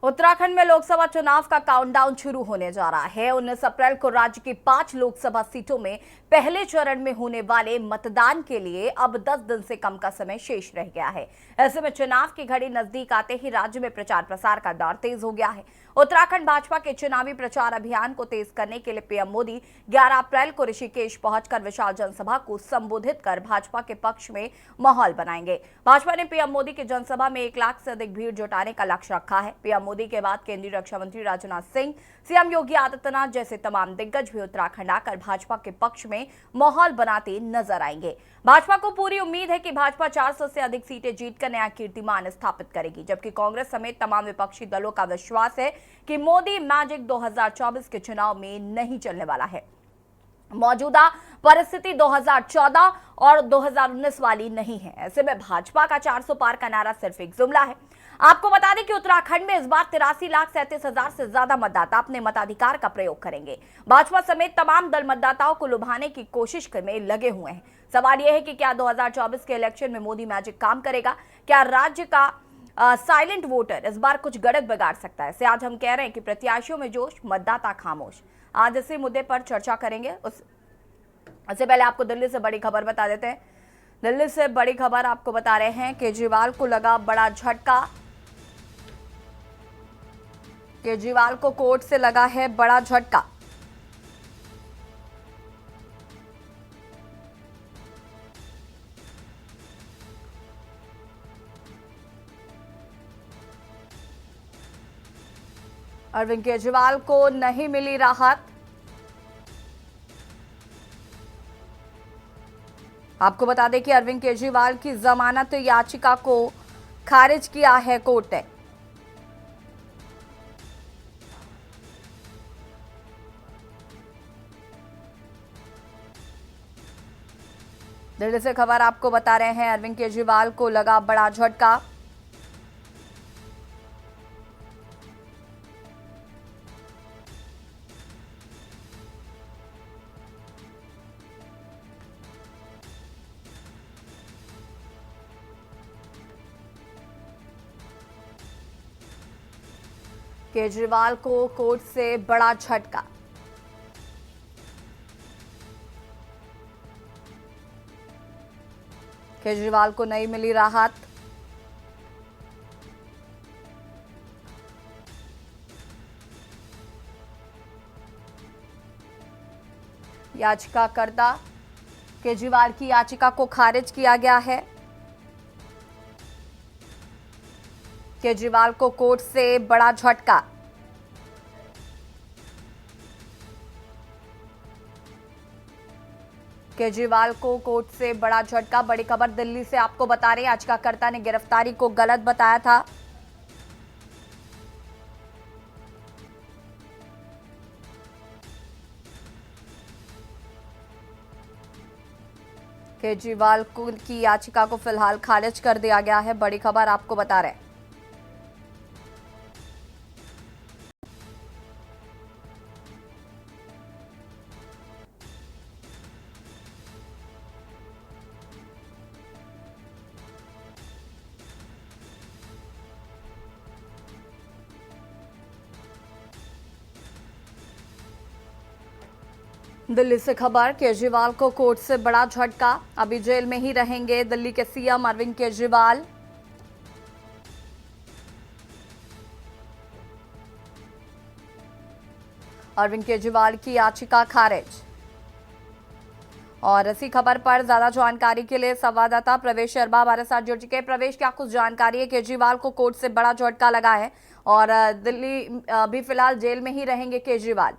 उत्तराखंड में लोकसभा चुनाव का काउंटडाउन शुरू होने जा रहा है। 19 अप्रैल को राज्य की 5 लोकसभा सीटों में पहले चरण में होने वाले मतदान के लिए अब 10 दिन से कम का समय शेष रह गया है। ऐसे में चुनाव की घड़ी नजदीक आते ही राज्य में प्रचार प्रसार का दौर तेज हो गया है। उत्तराखंड भाजपा के चुनावी प्रचार अभियान को तेज करने के लिए पीएम मोदी 11 अप्रैल को ऋषिकेश पहुंचकर विशाल जनसभा को संबोधित कर भाजपा के पक्ष में माहौल बनाएंगे। भाजपा ने पीएम मोदी की जनसभा में 1 लाख से अधिक भीड़ जुटाने का लक्ष्य रखा है। पीएम मोदी के बाद केंद्रीय रक्षा मंत्री राजनाथ सिंह, सीएम योगी आदित्यनाथ जैसे तमाम दिग्गज भी उत्तराखंड आकर भाजपा के पक्ष में माहौल बनाते नजर आएंगे। भाजपा को पूरी उम्मीद है कि भाजपा 400 से अधिक सीटें जीतकर नया कीर्तिमान स्थापित करेगी, जबकि कांग्रेस समेत तमाम विपक्षी दलों का विश्वास है कि मोदी मैजिक 2024 के चुनाव में नहीं चलने वाला है। मौजूदा परिस्थिति 2014 और 2019 वाली नहीं है। ऐसे में भाजपा का 400 पार का नारा सिर्फ एक जुमला है। आपको बता दें कि उत्तराखंड में इस बार 83,37,000 से ज्यादा मतदाता अपने मताधिकार का प्रयोग करेंगे। भाजपा समेत तमाम दल मतदाताओं को लुभाने की कोशिश में लगे हुए हैं। सवाल यह है कि क्या 2024 के इलेक्शन में मोदी मैजिक काम करेगा? क्या राज्य का साइलेंट वोटर इस बार कुछ गड़बड़ बिगाड़ सकता है? आज हम कह रहे हैं कि प्रत्याशियों में जोश, मतदाता खामोश। आज इसी मुद्दे पर चर्चा करेंगे। उससे पहले आपको दिल्ली से बड़ी खबर बता देते हैं। दिल्ली से बड़ी खबर आपको बता रहे हैं, केजरीवाल को लगा बड़ा झटका। केजरीवाल को कोर्ट से लगा है बड़ा झटका। अरविंद केजरीवाल को नहीं मिली राहत। आपको बता दें कि अरविंद केजरीवाल की जमानत याचिका को खारिज किया है कोर्ट ने। दिल्ली से खबर आपको बता रहे हैं, अरविंद केजरीवाल को लगा बड़ा झटका। केजरीवाल को कोर्ट से बड़ा झटका। केजरीवाल को नहीं मिली राहत। याचिकाकर्ता केजरीवाल की याचिका को खारिज किया गया है। केजरीवाल को कोर्ट से बड़ा झटका। केजरीवाल को कोर्ट से बड़ा झटका। बड़ी खबर दिल्ली से आपको बता रहे हैं, याचिकाकर्ता ने गिरफ्तारी को गलत बताया था। केजरीवाल की याचिका को फिलहाल खारिज कर दिया गया है। बड़ी खबर आपको बता रहे हैं। दिल्ली से खबर, केजरीवाल को कोर्ट से बड़ा झटका। अभी जेल में ही रहेंगे दिल्ली के सीएम अरविंद केजरीवाल। अरविंद केजरीवाल की याचिका खारिज। और इसी खबर पर ज्यादा जानकारी के लिए संवाददाता प्रवेश शर्मा हमारे साथ जुड़ चुके हैं। प्रवेश, क्या कुछ जानकारी है? केजरीवाल को कोर्ट से बड़ा झटका लगा है और दिल्ली भी फिलहाल जेल में ही रहेंगे केजरीवाल।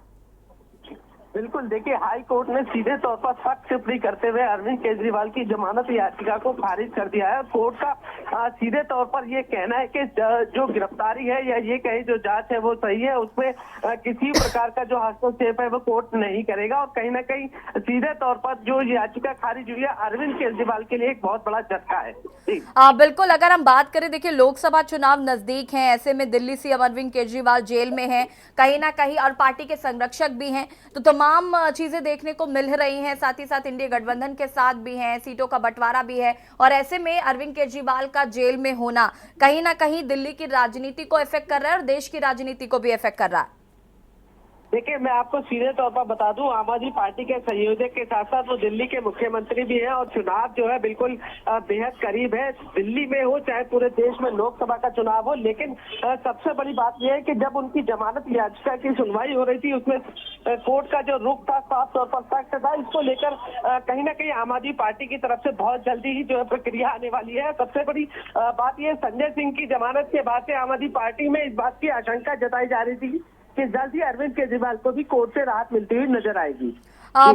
बिल्कुल, देखिए, हाई कोर्ट ने सीधे तौर पर सख्त टिप्पणी करते हुए अरविंद केजरीवाल की जमानत याचिका को खारिज कर दिया है। कोर्ट का सीधे तौर पर ये कहना है कि जो गिरफ्तारी है या ये कहे जो जांच है वो सही है, उसमें किसी प्रकार का जो हस्तक्षेप है वो कोर्ट नहीं करेगा। और कहीं ना कहीं सीधे तौर पर जो याचिका खारिज हुई है, अरविंद केजरीवाल के लिए एक बहुत बड़ा झटका है। बिल्कुल, अगर हम बात करें, देखिए लोकसभा चुनाव नजदीक है, ऐसे में दिल्ली सीएम अरविंद केजरीवाल जेल में है कहीं ना कहीं, और पार्टी के संरक्षक भी हैं, तो तमाम चीजें देखने को मिल रही हैं, साथ ही साथ इंडिया गठबंधन के साथ भी हैं, सीटों का बंटवारा भी है, और ऐसे में अरविंद केजरीवाल का जेल में होना कहीं ना कहीं दिल्ली की राजनीति को इफेक्ट कर रहा है और देश की राजनीति को भी इफेक्ट कर रहा है। देखिए, मैं आपको सीधे तौर पर बता दूं, आम आदमी पार्टी के संयोजक के साथ साथ वो दिल्ली के मुख्यमंत्री भी हैं और चुनाव जो है बिल्कुल बेहद करीब है। दिल्ली में हो चाहे पूरे देश में लोकसभा का चुनाव हो, लेकिन सबसे बड़ी बात यह है कि जब उनकी जमानत याचिका की सुनवाई हो रही थी, उसमें कोर्ट का जो रुख था साफ तौर पर सख्त था। इसको लेकर कहीं ना कहीं आम आदमी पार्टी की तरफ से बहुत जल्दी ही जो है प्रक्रिया आने वाली है। सबसे बड़ी बात यह, संजय सिंह की जमानत के बाद से आम आदमी पार्टी में इस बात की आशंका जताई जा रही थी कि जल्द ही अरविंद केजरीवाल को भी कोर्ट से राहत मिलती हुई नजर आएगी।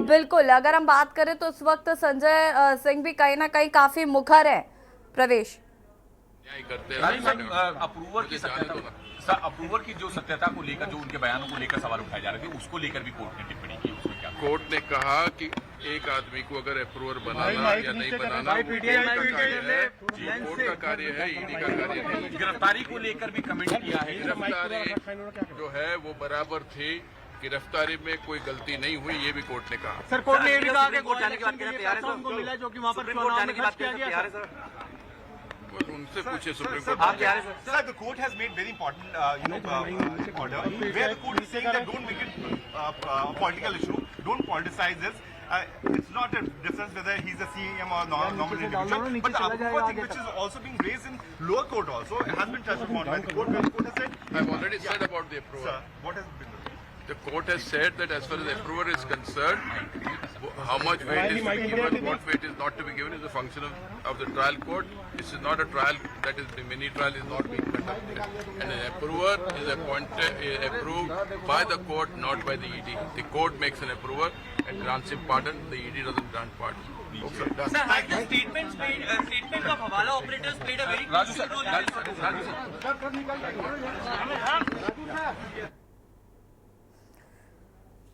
बिल्कुल, अगर हम बात करें तो इस वक्त संजय सिंह भी कहीं ना कहीं काफी मुखर है। प्रवेश अप्रूवर की जो सत्यता को लेकर, जो उनके बयानों को लेकर सवाल उठाए जा रहे थे, उसको लेकर भी कोर्ट ने टिप्पणी की। उसमें क्या कोर्ट ने कहा कि एक आदमी को अगर अप्रूवर बनाना या नहीं बनाना कोर्ट का कार्य है, ईडी का कार्य नहीं। गिरफ्तारी को लेकर भी कमेंट किया है। गिरफ्तारी जो है वो बराबर थी, गिरफ्तारी में कोई गलती नहीं हुई, ये भी कोर्ट ने कहा। सर, कोर्ट ने कहा कि कोर्ट जाने की बात तैयार है, उनको मिला जो कि वहां पर कोर्ट जाने की बात तैयार है सर। उनसे पूछे सुप्रीम कोर्ट। आप क्या है sir? The court has made very important, order where the court is saying that don't make it a political issue, don't politicize this. It's not a difference whether he's a CM or normal individual, but the approval thing which is also being raised in lower court also has been touched upon by the court. Where the court has said, I've already said about the approval. sir, what has been done? The court has said that as far as the approval is concerned, how much weight is to be given, what weight is not to be given is a function of the trial court. This is not a trial, that is the mini trial is not being conducted. And an approver is approved by the court, not by the ED. The court makes an approval and grants him pardon. The ED doesn't grant pardon. Okay, done. Sir, have the statements of Hawala operators played a very crucial role in this?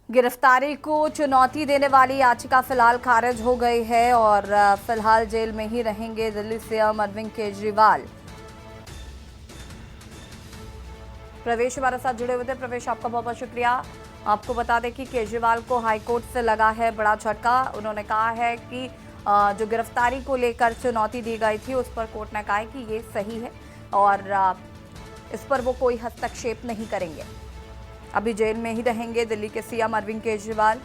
गिरफ्तारी को चुनौती देने वाली याचिका फिलहाल खारिज हो गई है और फिलहाल जेल में ही रहेंगे दिल्ली सीएम अरविंद केजरीवाल। प्रवेश हमारे साथ जुड़े हुए थे। प्रवेश, आपका बहुत बहुत शुक्रिया। आपको बता दें कि केजरीवाल को हाईकोर्ट से लगा है बड़ा झटका। उन्होंने कहा है कि जो गिरफ्तारी को लेकर चुनौती दी गई थी उस पर कोर्ट ने कहा है कि ये सही है और इस पर वो कोई हस्तक्षेप नहीं करेंगे। अभी जेल में ही रहेंगे दिल्ली के सीएम अरविंद केजरीवाल।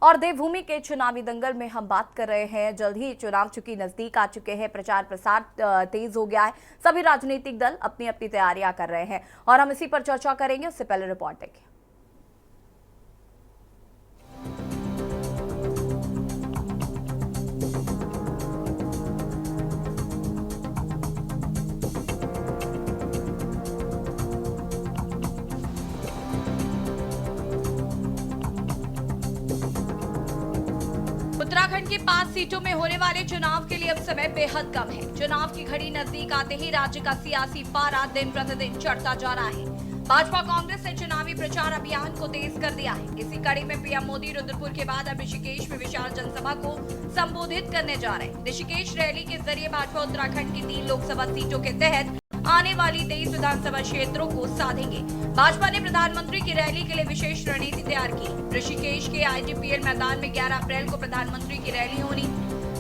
और देवभूमि के चुनावी दंगल में हम बात कर रहे हैं। जल्द ही चुनाव चूंकि नजदीक आ चुके हैं, प्रचार प्रसार तेज हो गया है, सभी राजनीतिक दल अपनी अपनी तैयारियां कर रहे हैं और हम इसी पर चर्चा करेंगे। उससे पहले रिपोर्ट देखिए। उत्तराखंड की 5 सीटों में होने वाले चुनाव के लिए अब समय बेहद कम है। चुनाव की घड़ी नजदीक आते ही राज्य का सियासी पारा दिन प्रतिदिन चढ़ता जा रहा है। भाजपा कांग्रेस ने चुनावी प्रचार अभियान को तेज कर दिया है। इसी कड़ी में पीएम मोदी रुद्रपुर के बाद अब ऋषिकेश में विशाल जनसभा को संबोधित करने जा रहे हैं। ऋषिकेश रैली के जरिए भाजपा उत्तराखंड की 3 लोकसभा सीटों के तहत आने वाली 23 विधानसभा क्षेत्रों को साधेंगे। भाजपा ने प्रधानमंत्री की रैली के लिए विशेष रणनीति तैयार की। ऋषिकेश के आईजीपीएल मैदान में 11 अप्रैल को प्रधानमंत्री की रैली होनी।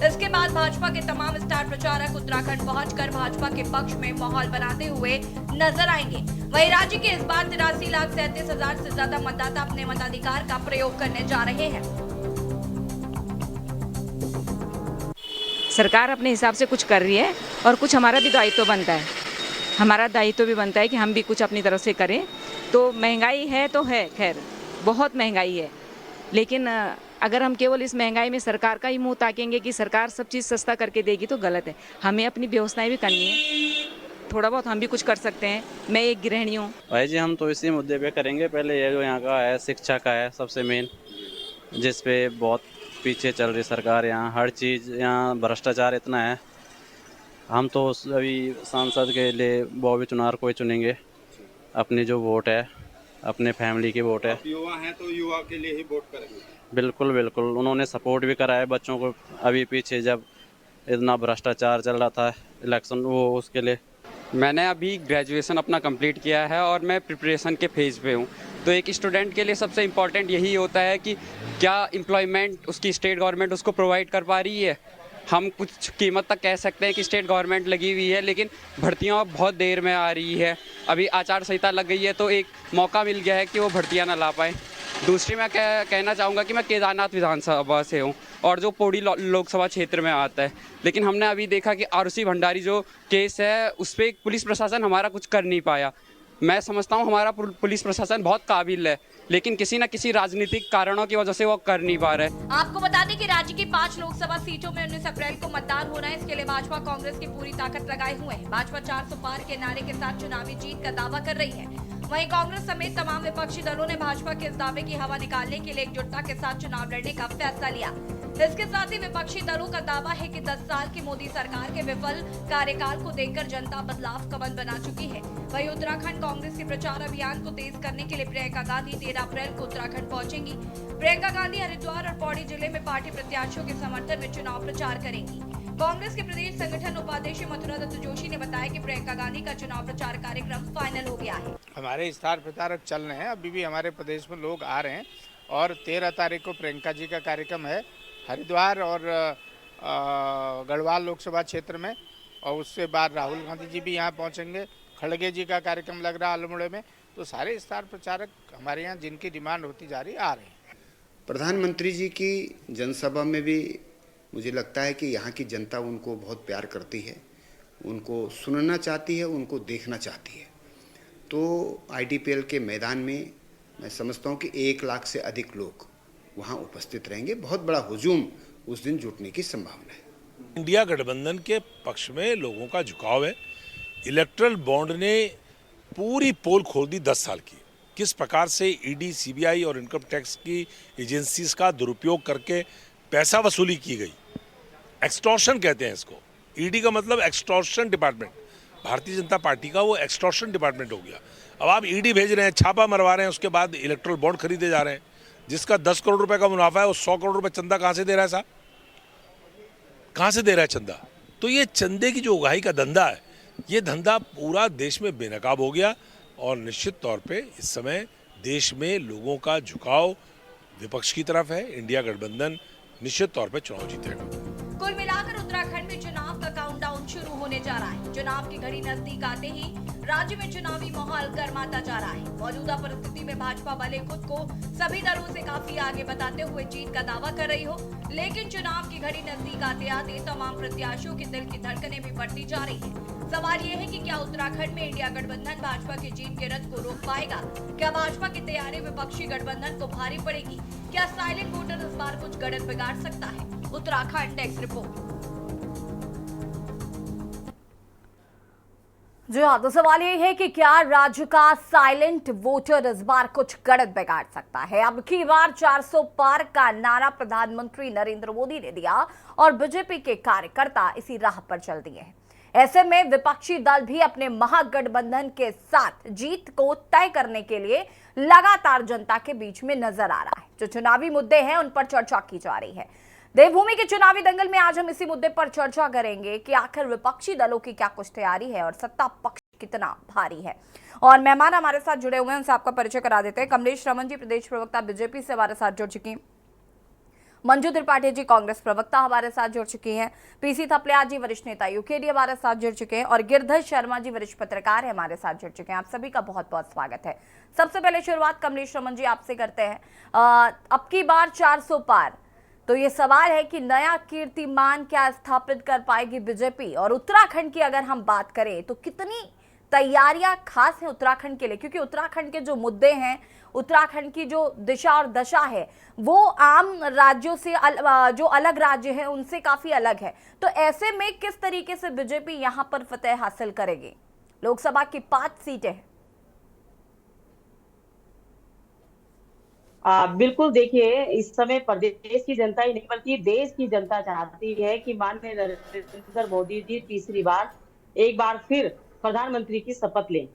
इसके बाद भाजपा के तमाम स्टार प्रचारक उत्तराखंड पहुंचकर भाजपा के पक्ष में माहौल बनाते हुए नजर आएंगे। वहीं राज्य के इस बार 83,37,000 से ज्यादा मतदाता अपने मताधिकार का प्रयोग करने जा रहे हैं। सरकार अपने हिसाब से कुछ कर रही है और कुछ हमारा भी दायित्व बनता है। हमारा दायित्व भी बनता है कि हम भी कुछ अपनी तरफ से करें। तो महंगाई है तो है, खैर बहुत महंगाई है, लेकिन अगर हम केवल इस महंगाई में सरकार का ही मुंह ताकेंगे कि सरकार सब चीज़ सस्ता करके देगी तो गलत है। हमें अपनी व्यवस्थाएं भी करनी है, थोड़ा बहुत हम भी कुछ कर सकते हैं। मैं एक गृहिणी हूँ। भाई जी, हम तो इसी मुद्दे पे करेंगे। पहले ये जो यहाँ का है शिक्षा का है सबसे मेन, जिस पे बहुत पीछे चल रही सरकार। यहाँ हर चीज़, यहाँ भ्रष्टाचार इतना है। हम तो अभी सांसद के लिए बॉबी चुनार को ही चुनेंगे। अपनी जो वोट है, अपने फैमिली की वोट है। युवा हैं तो युवा के लिए ही वोट करेंगे। बिल्कुल बिल्कुल, उन्होंने सपोर्ट भी करा है बच्चों को। अभी पीछे जब इतना भ्रष्टाचार चल रहा था इलेक्शन, वो उसके लिए मैंने अभी ग्रेजुएशन अपना कंप्लीट किया है और मैं प्रिपरेशन के फेज़ पे हूँ। तो एक स्टूडेंट के लिए सबसे इम्पॉर्टेंट यही होता है कि क्या एम्प्लॉयमेंट उसकी स्टेट गवर्नमेंट उसको प्रोवाइड कर पा रही है। हम कुछ कीमत तक कह सकते हैं कि स्टेट गवर्नमेंट लगी हुई है, लेकिन भर्तियाँ बहुत देर में आ रही है। अभी आचार संहिता लग गई है तो एक मौका मिल गया है कि वो भर्तियाँ ना ला पाएँ। दूसरी मैं कहना चाहूँगा कि मैं केदारनाथ विधानसभा से हूँ और जो पौड़ी लोकसभा क्षेत्र में आता है, लेकिन हमने अभी देखा कि आरुषि भंडारी जो केस है उस पर पुलिस प्रशासन हमारा कुछ कर नहीं पाया। मैं समझता हूँ हमारा पुलिस प्रशासन बहुत काबिल है, लेकिन किसी न किसी राजनीतिक कारणों की वजह से वो कर नहीं पा रहे। आपको बता दें कि राज्य की 5 लोकसभा सीटों में 19 अप्रैल को मतदान होना है। इसके लिए भाजपा कांग्रेस की पूरी ताकत लगाए हुए है। भाजपा 400 पार के नारे के साथ चुनावी जीत का दावा कर रही है। वहीं कांग्रेस समेत तमाम विपक्षी दलों ने भाजपा के इस दावे की हवा निकालने के लिए एकजुटता के साथ चुनाव लड़ने का फैसला लिया। इसके साथ ही विपक्षी दलों का दावा है कि 10 साल की मोदी सरकार के विफल कार्यकाल को देखकर जनता बदलाव का मन बना चुकी है। वहीं उत्तराखंड कांग्रेस के प्रचार अभियान को तेज करने के लिए प्रियंका गांधी 13 अप्रैल को उत्तराखंड पहुंचेंगी। प्रियंका गांधी हरिद्वार और पौड़ी जिले में पार्टी प्रत्याशियों के समर्थन में चुनाव प्रचार करेंगी। कांग्रेस के प्रदेश संगठन उपाध्यक्ष मथुरा दत्त जोशी ने बताया कि प्रियंका गांधी का चुनाव प्रचार कार्यक्रम फाइनल हो गया है। हमारे स्टार प्रचारक चल रहे हैं, अभी भी हमारे प्रदेश में लोग आ रहे हैं और 13 तारीख को प्रियंका जी का कार्यक्रम है हरिद्वार और गढ़वाल लोकसभा क्षेत्र में, और उसके बाद राहुल गांधी जी भी यहाँ पहुँचेंगे। खड़गे जी का कार्यक्रम लग रहा है अल्मोड़े में। तो सारे स्टार प्रचारक हमारे यहाँ जिनकी डिमांड होती जा रही आ रहे हैं। प्रधानमंत्री जी की जनसभा में भी मुझे लगता है कि यहाँ की जनता उनको बहुत प्यार करती है, उनको सुनना चाहती है, उनको देखना चाहती है। तो IDPL के मैदान में मैं समझता हूँ कि 1 लाख से अधिक लोग वहाँ उपस्थित रहेंगे। बहुत बड़ा हुजूम उस दिन जुटने की संभावना है। इंडिया गठबंधन के पक्ष में लोगों का झुकाव है। इलेक्ट्रल बॉन्ड ने पूरी पोल खोल दी 10 साल की। किस प्रकार से ED, CBI और इनकम टैक्स की एजेंसीज का दुरुपयोग करके पैसा वसूली की गई। एक्सटॉर्शन कहते हैं इसको। ED का मतलब extortion department, Bharatiya Janata party का वो एक्सटॉर्शन डिपार्टमेंट हो गया। अब आप ED भेज रहे हैं, छापा मरवा रहे हैं, उसके बाद इलेक्ट्रल बॉन्ड खरीदे जा रहे हैं। जिसका 10 करोड़ रुपए का मुनाफा है वो 100 करोड़ रुपए चंदा कहाँ से दे रहा है साहब? कहाँ से दे रहा है चंदा? तो ये चंदे की जो उगाही का धंधा है, ये धंधा पूरा देश में बेनकाब हो गया और निश्चित तौर पे इस समय देश में लोगों का झुकाव विपक्ष की तरफ है। इंडिया गठबंधन निश्चित तौर पे चुनाव जीतेगा। कुल मिलाकर उत्तराखंड में चुनाव का काउंटडाउन शुरू होने जा रहा है। चुनाव की घड़ी नजदीक आते ही राज्य में चुनावी माहौल गर्माता जा रहा है। मौजूदा परिस्थिति में भाजपा भले खुद को सभी दलों से काफी आगे बताते हुए जीत का दावा कर रही हो, लेकिन चुनाव की घड़ी नजदीक आते आते तमाम प्रत्याशियों के दिल की धड़कनें भी बढ़ती जा रही है। सवाल ये है कि क्या उत्तराखंड में इंडिया गठबंधन भाजपा की जीत के रथ को रोक पाएगा? क्या भाजपा की तैयारी विपक्षी गठबंधन को भारी पड़ेगी? क्या साइलेंट वोटर इस बार कुछ गड़बड़ बिगाड़ सकता है? Uttarakhand desk report. जी हाँ, तो सवाल ये है कि क्या राज्य का साइलेंट वोटर इस बार कुछ गड़बड़ बिगाड़ सकता है? अब की बार 400 पार का नारा प्रधानमंत्री नरेंद्र मोदी ने दिया और बीजेपी के कार्यकर्ता इसी राह पर चल दिए हैं। ऐसे में विपक्षी दल भी अपने महागठबंधन के साथ जीत को तय करने के लिए लगातार जनता के बीच में नजर आ रहा है। जो चुनावी मुद्दे हैं उन पर चर्चा की जा रही है। देवभूमि के चुनावी दंगल में आज हम इसी मुद्दे पर चर्चा करेंगे कि आखिर विपक्षी दलों की क्या कुछ तैयारी है और सत्ता पक्ष कितना भारी है। और मेहमान हमारे साथ जुड़े हुए हैं, उनसे आपका परिचय करा देते हैं। कमलेश रमन जी प्रदेश प्रवक्ता बीजेपी से हमारे साथ जुड़ चुकी हैं। मंजू त्रिपाठी जी कांग्रेस प्रवक्ता हमारे साथ जुड़ चुकी हैं। PC थपलिया जी वरिष्ठ नेता यूकेडी हमारे साथ जुड़ चुके हैं और गिरधर शर्मा जी वरिष्ठ पत्रकार है हमारे साथ जुड़ चुके हैं। आप सभी का बहुत बहुत स्वागत है। सबसे पहले शुरुआत कमलेश रमन जी आपसे करते हैं। अब की बार 400 पार, तो ये सवाल है कि नया कीर्तिमान क्या स्थापित कर पाएगी बीजेपी? और उत्तराखंड की अगर हम बात करें तो कितनी तैयारियां खास है उत्तराखंड के लिए? क्योंकि उत्तराखंड के जो मुद्दे हैं, उत्तराखंड की जो दिशा और दशा है वो आम राज्यों से जो अलग राज्य हैं उनसे काफी अलग है। तो ऐसे में किस तरीके से बीजेपी यहां पर फतेह हासिल करेगी? लोकसभा की 5 सीटें हैं। बिल्कुल, देखिए इस समय प्रदेश की जनता ही नहीं बल्कि देश की जनता चाहती है कि माननीय नरेंद्र मोदी जी तीसरी बार एक बार फिर प्रधानमंत्री की शपथ लें।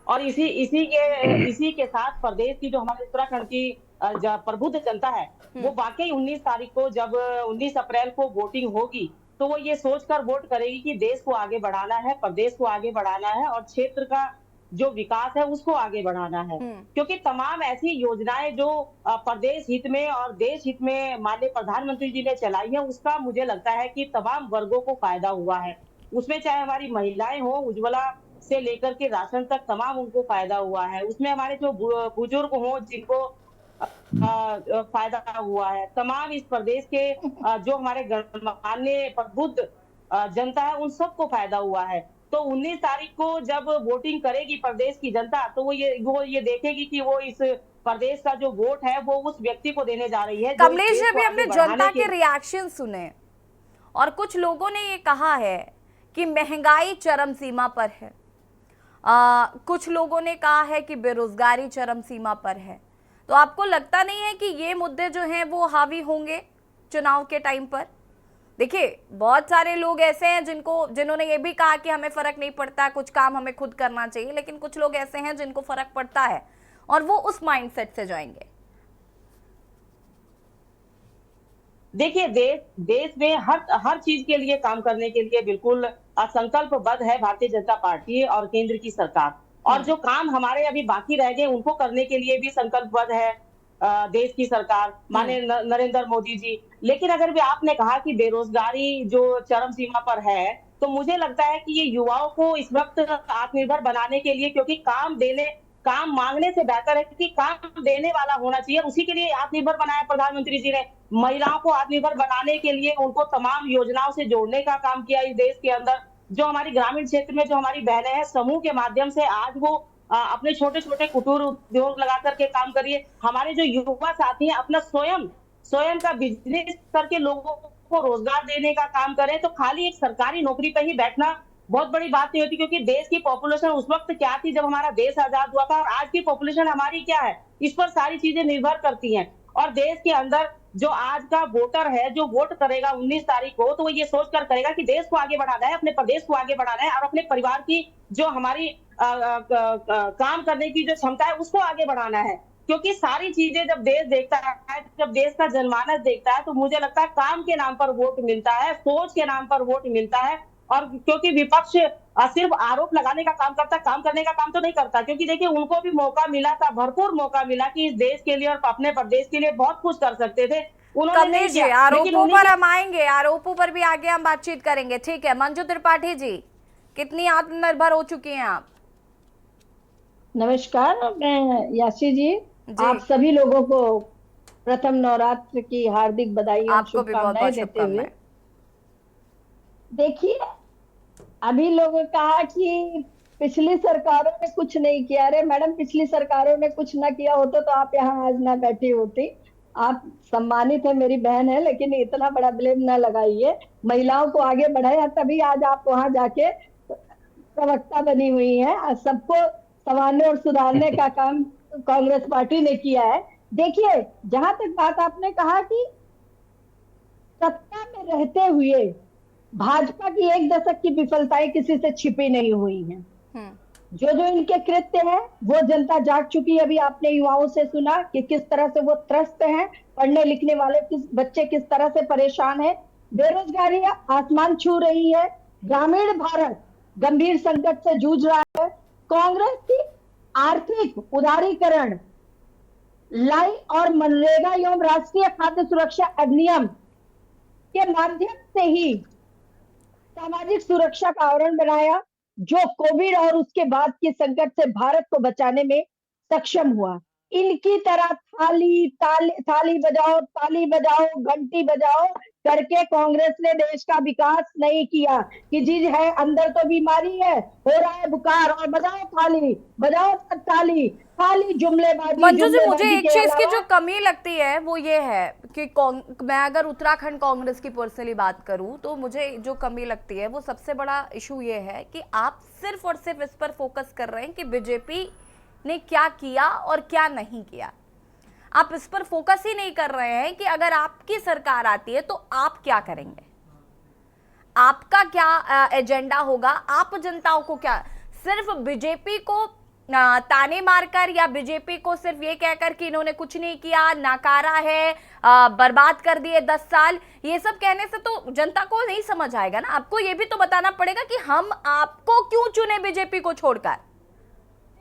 और इसी के साथ प्रदेश की जो हमारे उत्तराखंड की प्रबुद्ध जनता है वो वाकई 19 तारीख को जब 19 अप्रैल को वोटिंग होगी तो वो ये सोचकर वोट करेगी कि देश को आगे बढ़ाना है, प्रदेश को आगे बढ़ाना है और क्षेत्र का जो विकास है उसको आगे बढ़ाना है। क्योंकि तमाम ऐसी योजनाएं जो प्रदेश हित में और देश हित में माननीय प्रधानमंत्री जी ने चलाई है, उसका मुझे लगता है कि तमाम वर्गों को फायदा हुआ है। उसमें चाहे हमारी महिलाएं हो, उज्ज्वला से लेकर के राशन तक तमाम उनको फायदा हुआ है। उसमें हमारे जो बुजुर्ग हो जिनको फायदा हुआ है, तमाम इस प्रदेश के जो हमारे गणमान्य प्रबुद्ध जनता है उन सबको फायदा हुआ है। तो 19 तारीख को जब वोटिंग करेगी प्रदेश की जनता, तो वो ये देखेगी कि वो इस प्रदेश का जो वोट है वो उस व्यक्ति को देने जा रही है। कमलेश जी, अभी हमने जनता के रिएक्शन सुने और कुछ लोगों ने ये कहा है कि महंगाई चरम सीमा पर है, कुछ लोगों ने कहा है कि बेरोजगारी चरम सीमा पर है। तो आपको लगता नहीं है कि ये मुद्दे जो हैं वो हावी होंगे चुनाव के टाइम पर? देखिए, बहुत सारे लोग ऐसे हैं जिन्होंने ये भी कहा कि हमें फर्क नहीं पड़ता, कुछ काम हमें खुद करना चाहिए, लेकिन कुछ लोग ऐसे हैं जिनको फर्क पड़ता है और वो उस माइंडसेट से जाएंगे। देखिए, देश में हर चीज के लिए काम करने के लिए बिल्कुल संकल्पबद्ध है भारतीय जनता पार्टी और केंद्र की सरकार। और जो काम हमारे अभी बाकी रह गए उनको करने के लिए भी संकल्पबद्ध है देश की सरकार, माननीय नरेंद्र मोदी जी। लेकिन अगर भी आपने कहा कि बेरोजगारी जो चरम सीमा पर है, तो मुझे लगता है कि ये युवाओं को इस वक्त आत्मनिर्भर बनाने के लिए, क्योंकि काम मांगने से बेहतर है कि काम देने वाला होना चाहिए, उसी के लिए आत्मनिर्भर बनाया प्रधानमंत्री जी ने। महिलाओं को आत्मनिर्भर बनाने के लिए उनको तमाम योजनाओं से जोड़ने का काम किया इस देश के अंदर। जो हमारी ग्रामीण क्षेत्र में जो हमारी बहनें हैं, समूह के माध्यम से आज वो अपने छोटे छोटे कुटीर उद्योग लगा करके काम करिए। हमारे जो युवा साथी हैं अपना स्वयं का बिजनेस करके लोगों को रोजगार देने का काम करें। तो खाली एक सरकारी नौकरी पे ही बैठना बहुत बड़ी बात नहीं होती, क्योंकि देश की पॉपुलेशन उस वक्त क्या थी जब हमारा देश आजाद हुआ था और आज की पॉपुलेशन हमारी क्या है, इस पर सारी चीजें निर्भर करती हैं। और देश के अंदर जो आज का वोटर है, जो वोट करेगा 19 तारीख को, तो वो ये सोच कर करेगा कि देश को आगे बढ़ाना है, अपने प्रदेश को आगे बढ़ाना है और अपने परिवार की जो हमारी काम करने की जो क्षमता है उसको आगे बढ़ाना है। क्योंकि सारी चीजें जब देश देखता है, जब देश का जनमानस देखता है, तो मुझे लगता है काम के नाम पर वोट मिलता है, सोच के नाम पर वोट मिलता है। और क्योंकि विपक्ष सिर्फ आरोप लगाने का काम करता है, काम करने का काम तो नहीं करता। क्योंकि देखिए, उनको भी मौका मिला था, भरपूर मौका मिला कि इस देश के लिए और अपने प्रदेश के लिए बहुत कुछ कर सकते थे, उन्होंने नहीं किया। आरोपों पर हम आएंगे, आरोपों पर भी आगे हम बातचीत करेंगे, ठीक है। मंजू त्रिपाठी जी, कितनी आत्मनिर्भर हो चुकी हैं आप? नमस्कार, मैं याशी जी, आप सभी लोगों को प्रथम नवरात्र की हार्दिक बधाई और शुभकामनाएं देते हुए। देखिए, अभी लोगों ने कहा कि पिछली सरकारों ने कुछ नहीं किया। अरे मैडम, पिछली सरकारों ने कुछ ना किया होता तो आप यहाँ आज ना बैठी होती। आप सम्मानित है, मेरी बहन है, लेकिन इतना बड़ा ब्लेम ना लगाइए। महिलाओं को आगे बढ़ाया तभी आज आप वहां जाके प्रवक्ता बनी हुई है। सबको संवारने और सुधारने का काम कांग्रेस पार्टी ने किया है। देखिए, जहां तक बात आपने कहा कि सत्ता में रहते हुए भाजपा की एक दशक की विफलताएं किसी से छिपी नहीं हुई हैं। जो इनके कृत्य हैं वो जनता जाग चुकी है। अभी आपने युवाओं से सुना कि किस तरह से वो त्रस्त हैं, पढ़ने लिखने वाले बच्चे किस तरह से परेशान हैं, बेरोजगारी आसमान छू रही है, ग्रामीण भारत गंभीर संकट से जूझ रहा है। कांग्रेस की आर्थिक उदारीकरण लाई और मनरेगा एवं राष्ट्रीय खाद्य सुरक्षा अधिनियम के माध्यम से ही सामाजिक सुरक्षा का आवरण बनाया, जो कोविड और उसके बाद के संकट से भारत को बचाने में सक्षम हुआ। इनकी तरह थाली बजाओ, ताली बजाओ, घंटी बजाओ करके कांग्रेस ने देश का विकास नहीं किया कि जी है अंदर तो बीमारी है, हो रहा है बुखार और बजाओ थाली, बजाओ ताली, खाली जुमलेबाजी। मंजू जी, मुझे एक चीज की जो कमी लगती है वो ये है कि मैं अगर उत्तराखंड कांग्रेस की पर्सनली बात करूं तो मुझे जो कमी लगती है वो सबसे बड़ा इशू ये है कि आप सिर्फ और सिर्फ इस पर फोकस कर रहे हैं कि बीजेपी ने क्या किया और क्या नहीं किया। आप इस पर फोकस ही नहीं कर रहे हैं कि अगर आपकी सरकार आती है तो आप क्या करेंगे, आपका क्या एजेंडा होगा, आप जनताओं को क्या। सिर्फ बीजेपी को ताने मारकर या बीजेपी को सिर्फ ये कहकर कि इन्होंने कुछ नहीं किया, नकारा है, बर्बाद कर दिए 10 साल, ये सब कहने से तो जनता को नहीं समझ आएगा ना। आपको ये भी तो बताना पड़ेगा कि हम आपको क्यों चुने बीजेपी को छोड़कर।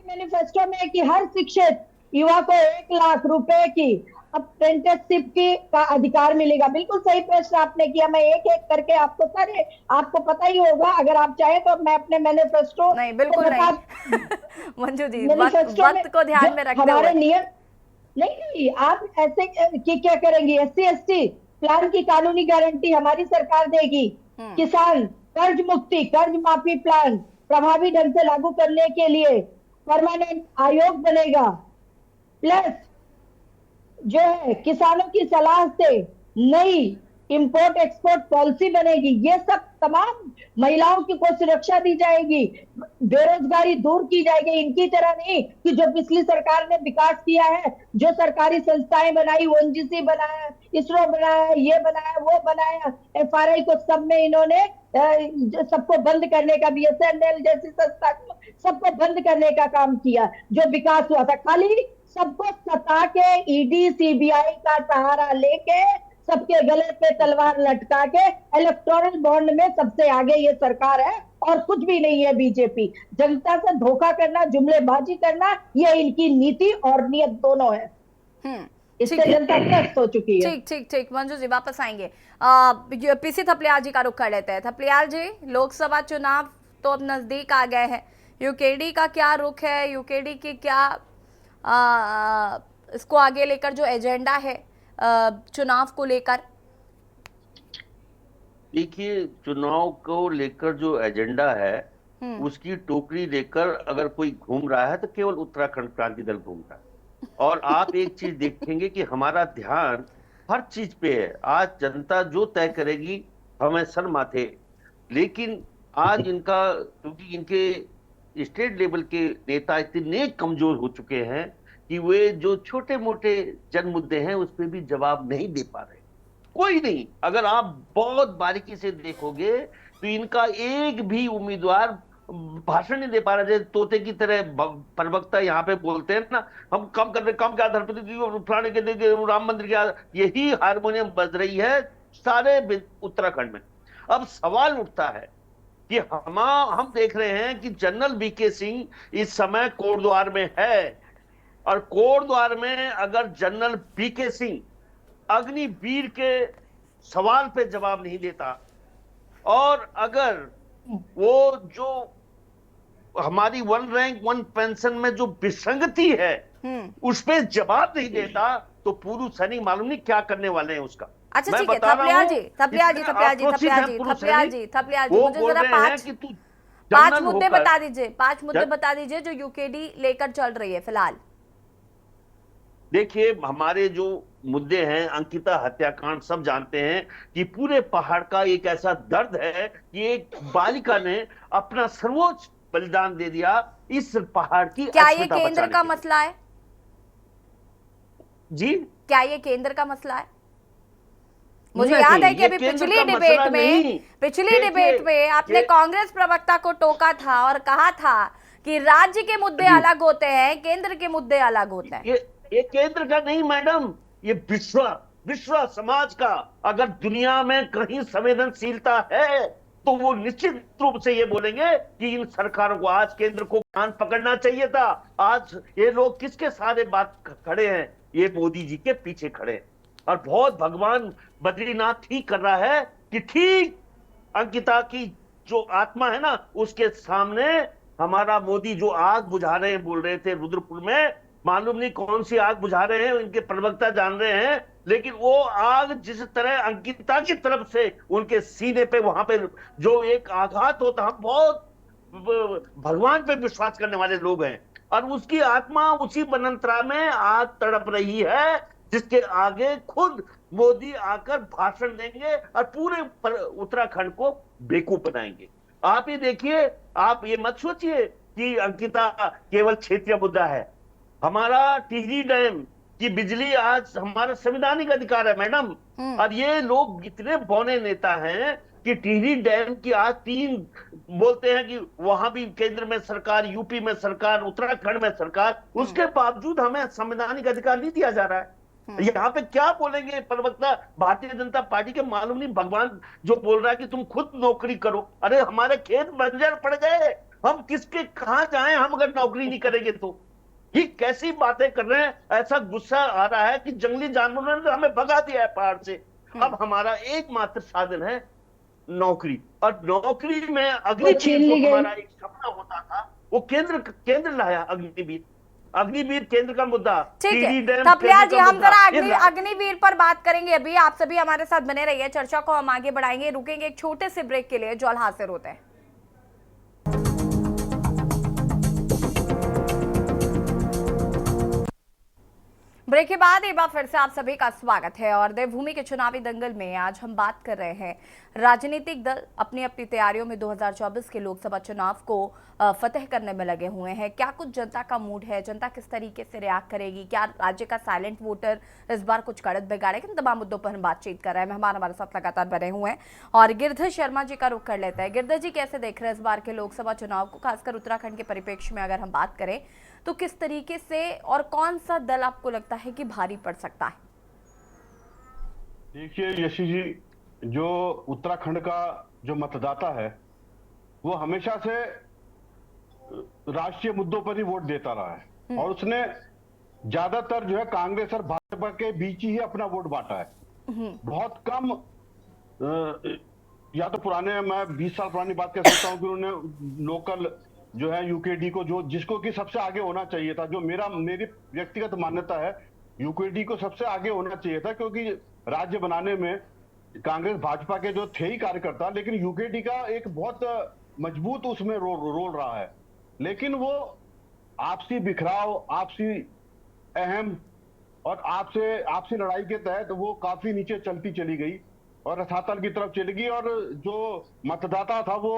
मैनिफेस्टो में कि हर शिक्षित युवा को 1 लाख रुपए की अप्रेंटिसशिप की का अधिकार मिलेगा। बिल्कुल सही प्रश्न आपने किया। मैं एक एक करके आपको सारे, आपको पता ही होगा, अगर आप चाहें तो मैं अपने मैनिफेस्टो नहीं, बिल्कुल नहीं मंजू जी, वक्त को ध्यान में रखते हमारे हुए नियम नहीं, आप ऐसे कि क्या करेंगी? SC/ST प्लान की कानूनी गारंटी हमारी सरकार देगी। किसान कर्ज मुक्ति, कर्ज माफी प्लान प्रभावी ढंग से लागू करने के लिए परमानेंट आयोग बनेगा। प्लस जो है किसानों की सलाह से नई इंपोर्ट एक्सपोर्ट पॉलिसी बनेगी। ये सब तमाम महिलाओं की को सुरक्षा दी जाएगी, बेरोजगारी दूर की जाएगी। इनकी तरह नहीं कि जो पिछली सरकार ने विकास किया है, जो सरकारी संस्थाएं बनाई, ONGC बनाया, इसरो बनाया, ये बनाया, वो बनाया, FRI को सब में इन्होंने सबको बंद करने का, BSNL जैसी संस्था को सबको बंद करने का काम किया। जो विकास हुआ था खाली सबको सता के ED CBI का सहारा लेके सबके गले पे तलवार लटका के इलेक्टोरल बॉन्ड में सबसे आगे ये सरकार है और कुछ भी नहीं है। बीजेपी जनता से धोखा करना, जुमलेबाजी करना, ये इनकी नीति और नियत दोनों है। इससे जनता त्रस्त हो चुकी है। ठीक ठीक ठीक मंजू जी वापस आएंगे। PC थपलियाल जी का रुख कर लेते हैं। थपलियाल जी, लोकसभा चुनाव तो अब नजदीक आ गए हैं, UKD का क्या रुख है? UKD की क्या इसको आगे लेकर जो एजेंडा है चुनाव को लेकर? देखिए, चुनाव को लेकर जो एजेंडा है उसकी टोकरी लेकर अगर कोई घूम रहा है तो केवल उत्तराखंड क्रांति दल घूम रहा है। और आप एक चीज देखेंगे कि हमारा ध्यान हर चीज पे है। आज जनता जो तय करेगी हमें सर माथे, लेकिन आज इनका, क्योंकि इनके स्टेट लेवल के नेता इतने कमजोर हो चुके हैं कि वे जो छोटे मोटे जन मुद्दे हैं उस पर भी जवाब नहीं दे पा रहे। कोई नहीं, अगर आप बहुत बारीकी से देखोगे तो इनका एक भी उम्मीदवार भाषण नहीं दे पा रहा। जैसे तोते की तरह प्रवक्ता यहाँ पे बोलते हैं ना, हम कम कर रहे, कम क्या फलाने के देंगे, राम मंदिर क्या, यही हारमोनियम बज रही है सारे उत्तराखंड में। अब सवाल उठता है कि हम देख रहे हैं कि जनरल VK सिंह इस समय कोटद्वार में है, और कोटद्वार में अगर जनरल VK सिंह अग्निवीर के सवाल पे जवाब नहीं देता, और अगर वो जो हमारी 1 रैंक 1 पेंशन में जो विसंगति है उस पे जवाब नहीं देता, तो पूर्व सैनिक मालूम नहीं क्या करने वाले हैं उसका। अच्छा ठीक है, थपलियाल जी, मुझे जरा 5 मुद्दे बता दीजिए, 5 मुद्दे बता दीजिए जो UKD लेकर चल रही है फिलहाल। देखिए, हमारे जो मुद्दे हैं, अंकिता हत्याकांड सब जानते हैं कि पूरे पहाड़ का एक ऐसा दर्द है कि एक बालिका ने अपना सर्वोच्च बलिदान दे दिया इस पहाड़ की। क्या ये केंद्र का मसला है जी? क्या ये केंद्र का मसला है? मुझे याद है कि अभी पिछली डिबेट में आपने कांग्रेस प्रवक्ता को टोका था और कहा था कि राज्य के मुद्दे अलग होते हैं, केंद्र के मुद्दे अलग होते हैं। ये केंद्र का नहीं मैडम, ये विश्व समाज का। अगर दुनिया में कहीं संवेदनशीलता है तो वो निश्चित रूप से ये बोलेंगे कि इन सरकारों को, आज केंद्र को कान पकड़ना चाहिए था। आज ये लोग किसके सहारे बात खड़े हैं? ये मोदी जी के पीछे खड़े हैं। और बहुत भगवान बद्रीनाथ ठीक कर रहा है कि ठीक अंकिता की जो आत्मा है ना, उसके सामने हमारा मोदी जो आग बुझा रहे हैं, बोल रहे थे रुद्रपुर में, मालूम नहीं कौन सी आग बुझा रहे हैं, इनके प्रवक्ता जान रहे हैं, लेकिन वो आग जिस तरह अंकिता की तरफ से उनके सीने पे, वहां पे जो एक आघात होता, हम बहुत भगवान पे विश्वास करने वाले लोग हैं, और उसकी आत्मा उसी बनंतरा में आज तड़प रही है, जिसके आगे खुद मोदी आकर भाषण देंगे और पूरे उत्तराखंड को बेवकूफ बनाएंगे। आप ये देखिए, आप ये मत सोचिए कि अंकिता केवल क्षेत्रीय मुद्दा है। हमारा टिहरी डैम की बिजली आज हमारा संवैधानिक अधिकार है मैडम। और ये लोग इतने बौने नेता हैं कि टिहरी डैम की आज 3 बोलते हैं कि वहां भी केंद्र में सरकार, यूपी में सरकार, उत्तराखंड में सरकार, उसके बावजूद हमें संवैधानिक अधिकार नहीं दिया जा रहा है। यहाँ पे क्या बोलेंगे प्रवक्ता भारतीय जनता पार्टी के? मालूम नहीं, भगवान जो बोल रहा है कि तुम खुद नौकरी करो। अरे हमारे खेत बंजर पड़ गए, हम किसके कहां जाएं हम अगर नौकरी नहीं करेंगे तो? ये कैसी बातें कर रहे हैं? ऐसा गुस्सा आ रहा है कि जंगली जानवरों ने हमें भगा दिया है पहाड़ से। अब हमारा एकमात्र साधन है नौकरी, और नौकरी में अगली चीज जो हमारा एक सपना होता था वो केंद्र लाया अग्निवीर केंद्र का मुद्दा। ठीक है थपलियाल जी, हम जरा अग्निवीर पर बात करेंगे। अभी आप सभी हमारे साथ बने रहिए, चर्चा को हम आगे बढ़ाएंगे। रुकेंगे एक छोटे से ब्रेक के लिए, जौल हाजिर होते हैं। ब्रेक के बाद एक बार फिर से आप सभी का स्वागत है। और देवभूमि के चुनावी दंगल में आज हम बात कर रहे हैं, राजनीतिक दल अपनी अपनी तैयारियों में 2024 के लोकसभा चुनाव को फतेह करने में लगे हुए हैं। क्या कुछ जनता का मूड है, जनता किस तरीके से रिएक्ट करेगी, क्या राज्य का साइलेंट वोटर इस बार कुछ कड़क बिगाड़ेगा? इन तमाम मुद्दों पर हम बातचीत कर रहे हैं। मेहमान हमारे साथ लगातार बने हुए हैं और गिरधर शर्मा जी का रुख कर लेते हैं। गिरधर जी, कैसे देख रहे हैं इस बार के लोकसभा चुनाव को, खासकर उत्तराखंड के परिप्रेक्ष्य में अगर हम बात करें तो किस तरीके से और कौन सा दल आपको लगता है कि भारी पड़ सकता है? देखिए यशी जी, जो उत्तराखंड का जो मतदाता है वो हमेशा से राष्ट्रीय मुद्दों पर ही वोट देता रहा है और उसने ज्यादातर जो है कांग्रेस और भाजपा के बीच ही अपना वोट बांटा है। बहुत कम या तो पुराने, मैं 20 साल पुरानी बात कह सकता हूँ कि उन्होंने लोकल जो है यूकेडी को, जो जिसको कि सबसे आगे होना चाहिए था, जो मेरी व्यक्तिगत मान्यता है, यूकेडी को सबसे आगे होना चाहिए था, क्योंकि राज्य बनाने में कांग्रेस भाजपा के जो थे ही कार्यकर्ता, लेकिन यूकेडी का एक बहुत मजबूत उसमें रोल रहा है। लेकिन वो आपसी बिखराव, आपसी अहम और आपसी लड़ाई के तहत वो काफी नीचे चलती चली गई और रसातल की तरफ चली गई, और जो मतदाता था वो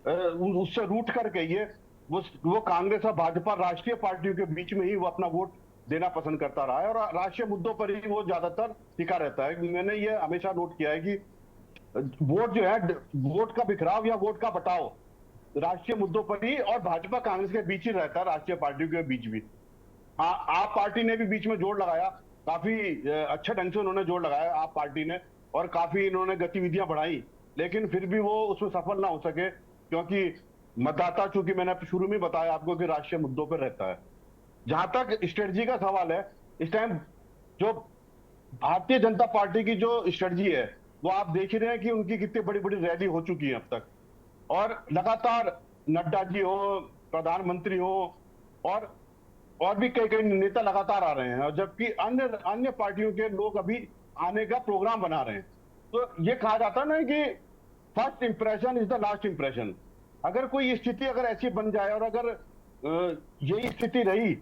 उससे रूठ कर के ये वो कांग्रेस और भाजपा राष्ट्रीय पार्टियों के बीच में ही वो अपना वोट देना पसंद करता रहा है और राष्ट्रीय मुद्दों पर ही वो ज्यादातर टिका रहता है। मैंने ये हमेशा नोट किया है कि वोट जो है, वोट का बिखराव या वोट का बटाव राष्ट्रीय मुद्दों पर ही और भाजपा कांग्रेस के बीच ही रहता है, राष्ट्रीय पार्टियों के बीच भी। आप पार्टी ने भी बीच में जोड़ लगाया, काफी अच्छे ढंग से उन्होंने जोड़ लगाया आप पार्टी ने, और काफी इन्होंने गतिविधियां बढ़ाई, लेकिन फिर भी वो उसमें सफल ना हो सके, क्योंकि मतदाता, चूंकि मैंने शुरू में बताया आपको कि राष्ट्रीय मुद्दों पर रहता है। जहां तक स्ट्रेटजी का सवाल है, इस टाइम जो भारतीय जनता पार्टी की जो स्ट्रेटजी है वो आप देख ही रहे हैं कि उनकी कितनी बड़ी बड़ी रैली हो चुकी है अब तक, और लगातार नड्डा जी हो, प्रधानमंत्री हो, और भी कई नेता लगातार आ रहे हैं, और जबकि अन्य पार्टियों के लोग अभी आने का प्रोग्राम बना रहे हैं। तो ये कहा जाता है ना कि first impression is the last impression. अगर कोई स्थिति अगर ऐसी बन जाए और अगर यही स्थिति रही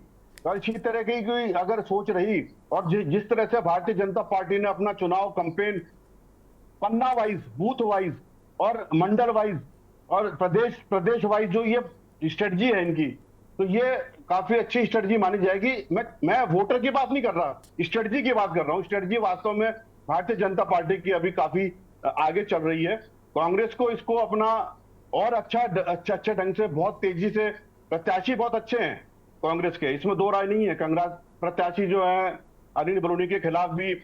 और इसी तरह की कोई अगर सोच रही, और जिस तरह से भारतीय जनता पार्टी ने अपना चुनाव कैंपेन पन्ना वाइज, बूथ वाइज और मंडल वाइज और प्रदेश वाइज जो ये स्ट्रेटजी है इनकी, तो ये काफी अच्छी स्ट्रेटजी मानी जाएगी। मैं वोटर की बात नहीं कर रहा, स्ट्रेटजी की बात कर रहा हूँ। स्ट्रेटजी वास्तव में भारतीय जनता पार्टी की अभी काफी आगे चल रही है। कांग्रेस को इसको अपना और अच्छे ढंग से, बहुत तेजी से, प्रत्याशी बहुत अच्छे हैं कांग्रेस के, इसमें दो राय नहीं है। कांग्रेस प्रत्याशी जो है अनिल बलूनी के खिलाफ भी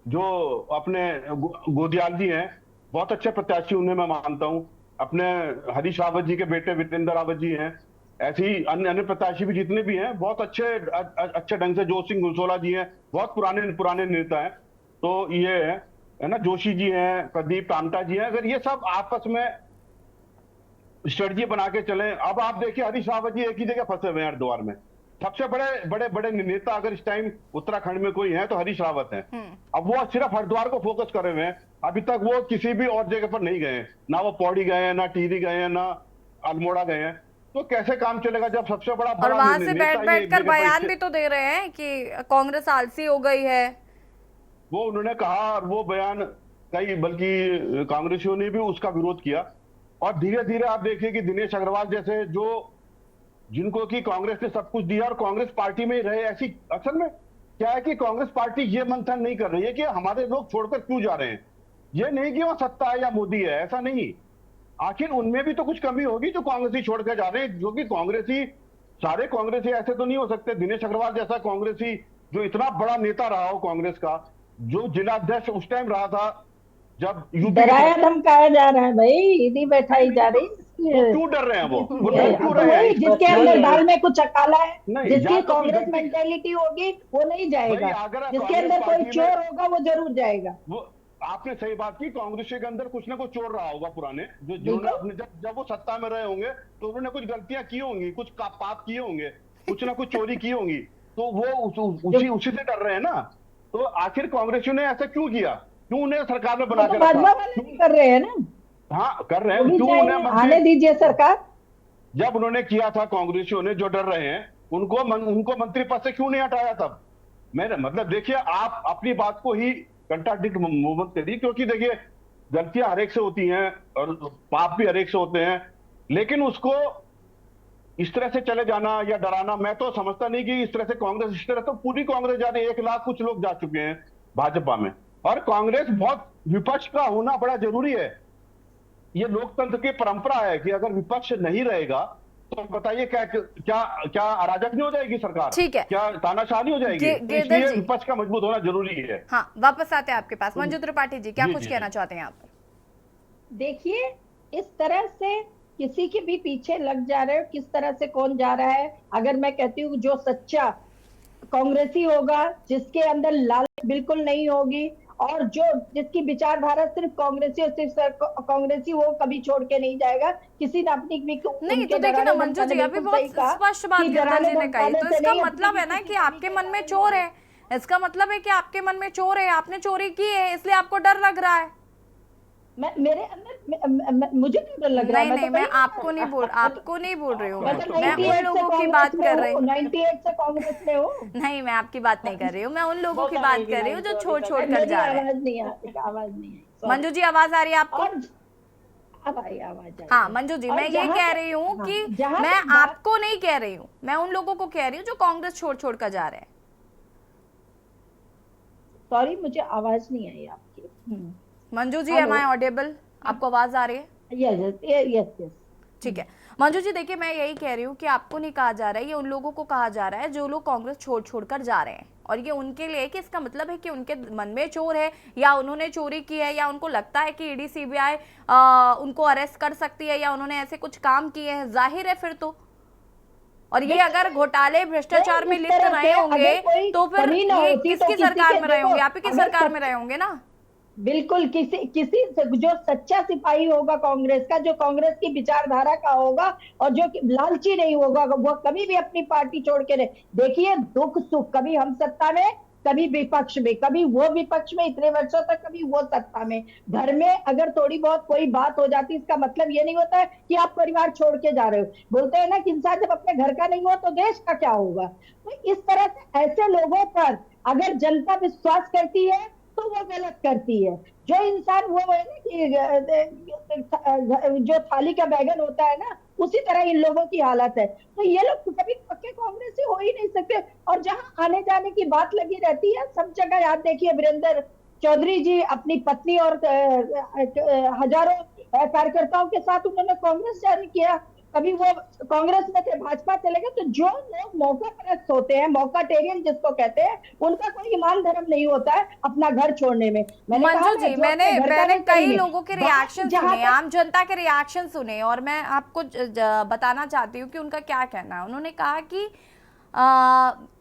जो अपने गोदियाल जी हैं, बहुत अच्छे प्रत्याशी उन्हें मैं मानता हूं। अपने हरीश रावत जी के बेटे वितेंद्र रावत जी हैं, ऐसे ही अन्य प्रत्याशी भी जितने भी हैं बहुत अच्छे ढंग से, जोश सिंह गुलसोला जी हैं, बहुत पुराने नेता हैं। तो ये है ना, जोशी जी हैं, प्रदीप टामटा जी हैं, अगर ये सब आपस में स्ट्रेटजी बना के चले। अब आप देखिए हरीश रावत जी एक ही जगह फंसे हुए हैं हरिद्वार में। सबसे बड़े नेता अगर इस टाइम उत्तराखंड में कोई है तो हरीश रावत हैं। अब वो सिर्फ हरिद्वार को फोकस करे हुए हैं, अभी तक वो किसी भी और जगह पर नहीं गए, ना वो पौड़ी गए हैं, ना टिहरी गए हैं, ना अल्मोड़ा गए हैं। तो कैसे काम चलेगा जब सबसे बड़ा और वहां से बैठ कर बयान भी तो दे रहे हैं कि कांग्रेस आलसी हो गई है। वो उन्होंने कहा, और वो बयान बल्कि कांग्रेसियों ने भी उसका विरोध किया। और धीरे धीरे आप देखिए कि दिनेश अग्रवाल जैसे जिनको कि कांग्रेस ने सब कुछ दिया और कांग्रेस पार्टी में ही रहे, ऐसी असल में क्या है कि कांग्रेस पार्टी ये मंथन नहीं कर रही है कि हमारे लोग छोड़कर क्यों जा रहे हैं। ये नहीं कि वो सत्ता है या मोदी है, ऐसा नहीं। आखिर उनमें भी तो कुछ कमी होगी जो कांग्रेसी छोड़ के जा रहे हैं, जो कि कांग्रेसी, सारे कांग्रेसी ऐसे तो नहीं हो सकते। दिनेश अग्रवाल जैसा कांग्रेसी जो इतना बड़ा नेता रहा हो कांग्रेस का, जो जिला अध्यक्ष उस टाइम रहा था जब यूपी, डराया धमकाया जा रहा है भाई, नहीं बैठाई जा रही। क्यों डर रहे हैं वो डर क्यों रहे हैं? जिसके अंदर दाल में कुछ अकाला है, नहीं, जिसकी या तो कांग्रेस फिर- मेंटेलिटी होगी वो नहीं जाएगा, भाई, अगर जिसके कांग्रेस अंदर कोई पार्टी में- चोर होगा वो जरूर जाएगा। वो आपने सही बात की, कांग्रेस के अंदर कुछ ना कुछ चोर रहा होगा पुराने, जो जिन्होंने अपने जब वो सत्ता में रहे होंगे तो उन्होंने कुछ गलतियां की होंगी, कुछ पाप किए होंगे, कुछ ना कुछ चोरी की होंगी, तो वो उसी से डर रहे हैं ना। तो आखिर कांग्रेसियों ने ऐसा क्यों किया? क्यों उन्हें सरकार में बना के भाजपा रखा? वाले भी कर रहे हैं ना, हाँ कर रहे हैं, वो भी क्यों चाहिए, उन्हें आने दीजिए सरकार। जब उन्होंने किया था कांग्रेसियों ने, जो डर रहे हैं उनको मंत्री पद से क्यों नहीं हटाया तब? मैंने मतलब देखिए, आप अपनी बात को ही कंट्राडिक्ट मत करिए, क्योंकि देखिए गलतियां हर एक से होती हैं और पाप भी हर एक से होते हैं, लेकिन उसको इस तरह से चले जाना या डराना, मैं तो समझता नहीं कि इस तरह से कांग्रेस, इस तरह तो पूरी कांग्रेस जा रही है। 1 लाख कुछ लोग जा चुके हैं भाजपा में, और कांग्रेस बहुत विपक्ष का होना बड़ा जरूरी है। ये लोकतंत्र की परंपरा है कि अगर विपक्ष नहीं रहेगा तो बताइए क्या क्या क्या अराजक नहीं हो जाएगी सरकार? ठीक है, क्या तानाशाह नहीं हो जाएगी? तो इसलिए विपक्ष का मजबूत होना जरूरी है। हाँ, वापस आते हैं आपके पास। मंजू त्रिपाठी जी, क्या कुछ कहना चाहते हैं आप? देखिए, इस तरह से किसी के भी पीछे लग जा रहे हो, किस तरह से कौन जा रहा है। अगर मैं कहती हूँ जो सच्चा कांग्रेसी होगा, जिसके अंदर लालच बिल्कुल नहीं होगी, और जिसकी विचारधारा सिर्फ कांग्रेसी और सिर्फ कांग्रेसी, वो कभी छोड़ के नहीं जाएगा। किसी ने अपनी नहीं, तो देखिए ना मंजू जी, अभी बहुत स्पष्ट बात गिरधर जी ने कही, तो इसका मतलब है ना कि आपके मन में चोर है। इसका मतलब है कि आपके मन में चोर है, आपने चोरी की है, इसलिए आपको डर लग रहा है। मेरे अंदर मुझे क्यों डर लग रहा है? नहीं, मैं आपको नहीं बोल रही हूँ, मैं उन लोगों की बात कर रही हूँ। 98 से कांग्रेस में हो। नहीं, मैं आपकी बात नहीं कर रही हूँ, मैं उन लोगों की बात कर रही हूँ जो छोड़ कर जा रहे हैं। आवाज नहीं है। मंजू जी, आवाज आ रही है आपको? अब आई आवाज। हाँ मंजू जी, मैं ये कह रही हूँ कि मैं आपको नहीं कह रही हूँ, मैं उन लोगों को कह रही हूँ जो कांग्रेस छोड़ कर जा रहे हैं। सॉरी, मुझे आवाज नहीं आई आपकी। Manju ji, M I audible? आपको आवाज आ रही है? यस। ठीक है मंजू जी, देखिए मैं यही कह रही हूँ कि आपको नहीं कहा जा रहा है, ये उन लोगों को कहा जा रहा है जो लोग कांग्रेस छोड़ कर जा रहे हैं, और ये उनके लिए कि इसका मतलब है कि उनके मन में चोर है, या उन्होंने चोरी की है, या उनको लगता है कि ईडी सीबीआई उनको अरेस्ट कर सकती है, या उन्होंने ऐसे कुछ काम किए हैं। जाहिर है फिर तो, और ये अगर घोटाले भ्रष्टाचार में लिप्त रहे होंगे तो फिर ये किसकी सरकार में रहे होंगे? आप ही की सरकार में रहे होंगे ना। बिल्कुल, किसी जो सच्चा सिपाही होगा कांग्रेस का, जो कांग्रेस की विचारधारा का होगा और जो लालची नहीं होगा, वो कभी भी अपनी पार्टी छोड़ के नहीं। देखिए, दुख सुख कभी हम सत्ता में, कभी विपक्ष में, कभी वो विपक्ष में इतने वर्षों तक, कभी वो सत्ता में। घर में अगर थोड़ी बहुत कोई बात हो जाती, इसका मतलब ये नहीं होता है कि आप परिवार छोड़ के जा रहे हो। बोलते हैं ना कि इंसान जब अपने घर का नहीं हो तो देश का क्या होगा। तो इस तरह से ऐसे लोगों पर अगर जनता विश्वास करती है तो वो गलत करती है। जो इंसान वो है ना कि जो थाली का बैगन होता है ना, उसी तरह इन लोगों की हालत है। तो ये लोग कभी पक्के कांग्रेसी हो ही नहीं सकते। और जहां आने जाने की बात लगी रहती है सब जगह, याद देखिए वीरेंद्र चौधरी जी अपनी पत्नी और हजारों कार्यकर्ताओं के साथ उन्होंने कांग्रेस जारी किया। कभी वो कांग्रेस में थे, भाजपा चले गए। तो जो लोग मौका परस्त होते हैं, मौकाटेरियन जिसको कहते हैं, उनका कोई ईमान धर्म नहीं होता है अपना घर छोड़ने में। मंजू जी, मैंने कई लोगों के रिएक्शन सुने, आम जनता के रिएक्शन सुने, और मैं आपको बताना चाहती हूँ कि उनका क्या कहना है। उन्होंने कहा कि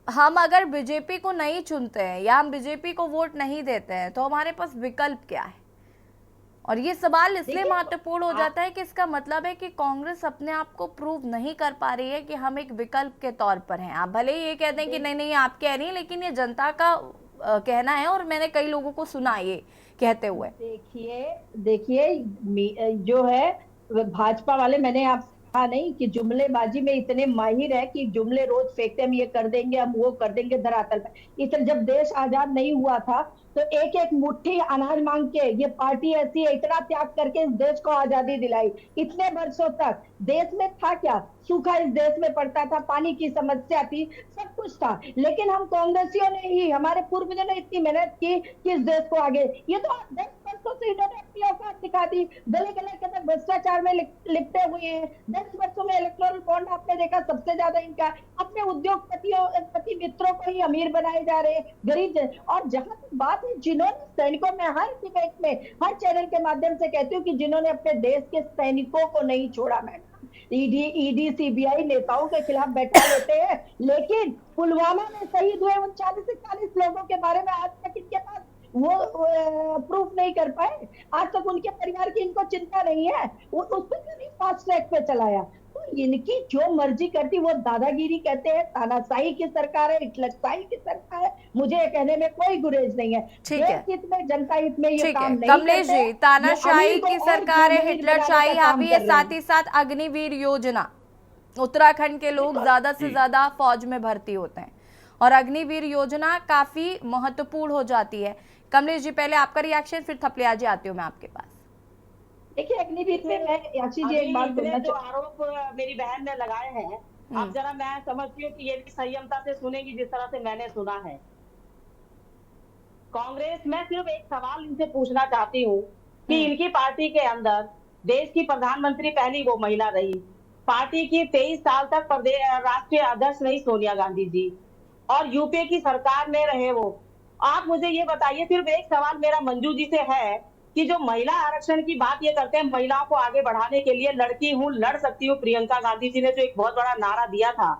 हम अगर बीजेपी को नहीं चुनते हैं या हम बीजेपी को वोट नहीं देते हैं तो हमारे पास विकल्प क्या है। और ये सवाल इसलिए महत्वपूर्ण हो जाता है कि इसका मतलब है कि कांग्रेस अपने आप को प्रूव नहीं कर पा रही है कि हम एक विकल्प के तौर पर हैं। आप भले ही ये कहते हैं कि नहीं आप कह रही हैं, लेकिन ये जनता का कहना है, और मैंने कई लोगों को सुना ये कहते हुए। देखिए जो है भाजपा वाले, मैंने आप कहा नहीं कि जुमलेबाजी में इतने माहिर है कि जुमले रोज फेंकते, हम ये कर देंगे, हम वो कर देंगे धरातल पर। इस जब देश आजाद नहीं हुआ था तो एक एक मुट्ठी अनाज मांग के ये पार्टी ऐसी है, इतना त्याग करके इस देश को आजादी दिलाई। इतने वर्षों तक देश में था क्या? सूखा इस देश में पड़ता था, पानी की समस्या थी, सब कुछ था, लेकिन हम कांग्रेसियों ने ही, हमारे पूर्वजों ने इतनी मेहनत की कि इस देश को आगे। ये तो 10% हाथों से इन्होंने अपनी औकात दिखा दी। गले गले के तक भ्रष्टाचार में लिपटे हुए हैं। 10 वर्षों में इलेक्टोरल बॉन्ड आपने देखा सबसे ज्यादा इनका। अपने उद्योगपति मित्रों को ही अमीर बनाए जा रहे हैं, गरीब। और जहां तक बात है, जिन्होंने सैनिकों में हर डिबेट में, हर चैनल के माध्यम से कहती हूँ कि जिन्होंने अपने देश के सैनिकों को नहीं छोड़ा, मैडम ईडी सीबीआई नेताओं के खिलाफ बैठा लेते हैं, लेकिन पुलवामा में शहीद हुए 39 से 40 लोगों के बारे में आज तक इनके पास वो प्रूफ नहीं कर पाए। आज तक उनके परिवार की इनको चिंता नहीं है, उसको नहीं फास्ट ट्रैक पे चलाया। तो इनकी जो मर्जी करती, वो दादागिरी कहते हैं, तानाशाही की सरकार है, हिटलरशाही की सरकार है। मुझे ये कहने में कोई गुरेज नहीं है। ठीक है, हित में, जनता हित में ये काम नहीं कमलेश करते। जी, तानाशाही की सरकार है, हिटलरशाही हावी है, साथ ही साथ अग्निवीर योजना, उत्तराखंड के लोग ज्यादा से ज्यादा फौज में भर्ती होते हैं और अग्निवीर योजना काफी महत्वपूर्ण हो जाती है। कमलेश जी, पहले आपका रिएक्शन, फिर थपलिया जी आती हूँ मैं आपके पास। देखिए, अग्निवीर में मैं याशी जी एक बात बोलना जो आरोप मेरी बहन ने लगाए हैं, अब जरा मैं समझती हूँ कि ये भी संयमता से सुनेगी जिस तरह से मैंने सुना है। कांग्रेस, मैं सिर्फ एक सवाल इनसे पूछना चाहती हूँ कि इनकी पार्टी के अंदर देश की प्रधानमंत्री पहली वो महिला रही, पार्टी की 23 साल तक राष्ट्रीय अध्यक्ष रही सोनिया गांधी जी, और यूपीए की सरकार में रहे वो। आप मुझे ये बताइए, सिर्फ एक सवाल मेरा मंजू जी से है कि जो महिला आरक्षण की बात ये करते हैं, महिलाओं को आगे बढ़ाने के लिए लड़की हूँ, लड़ सकती हूँ, प्रियंका गांधी जी ने जो एक बहुत बड़ा नारा दिया था,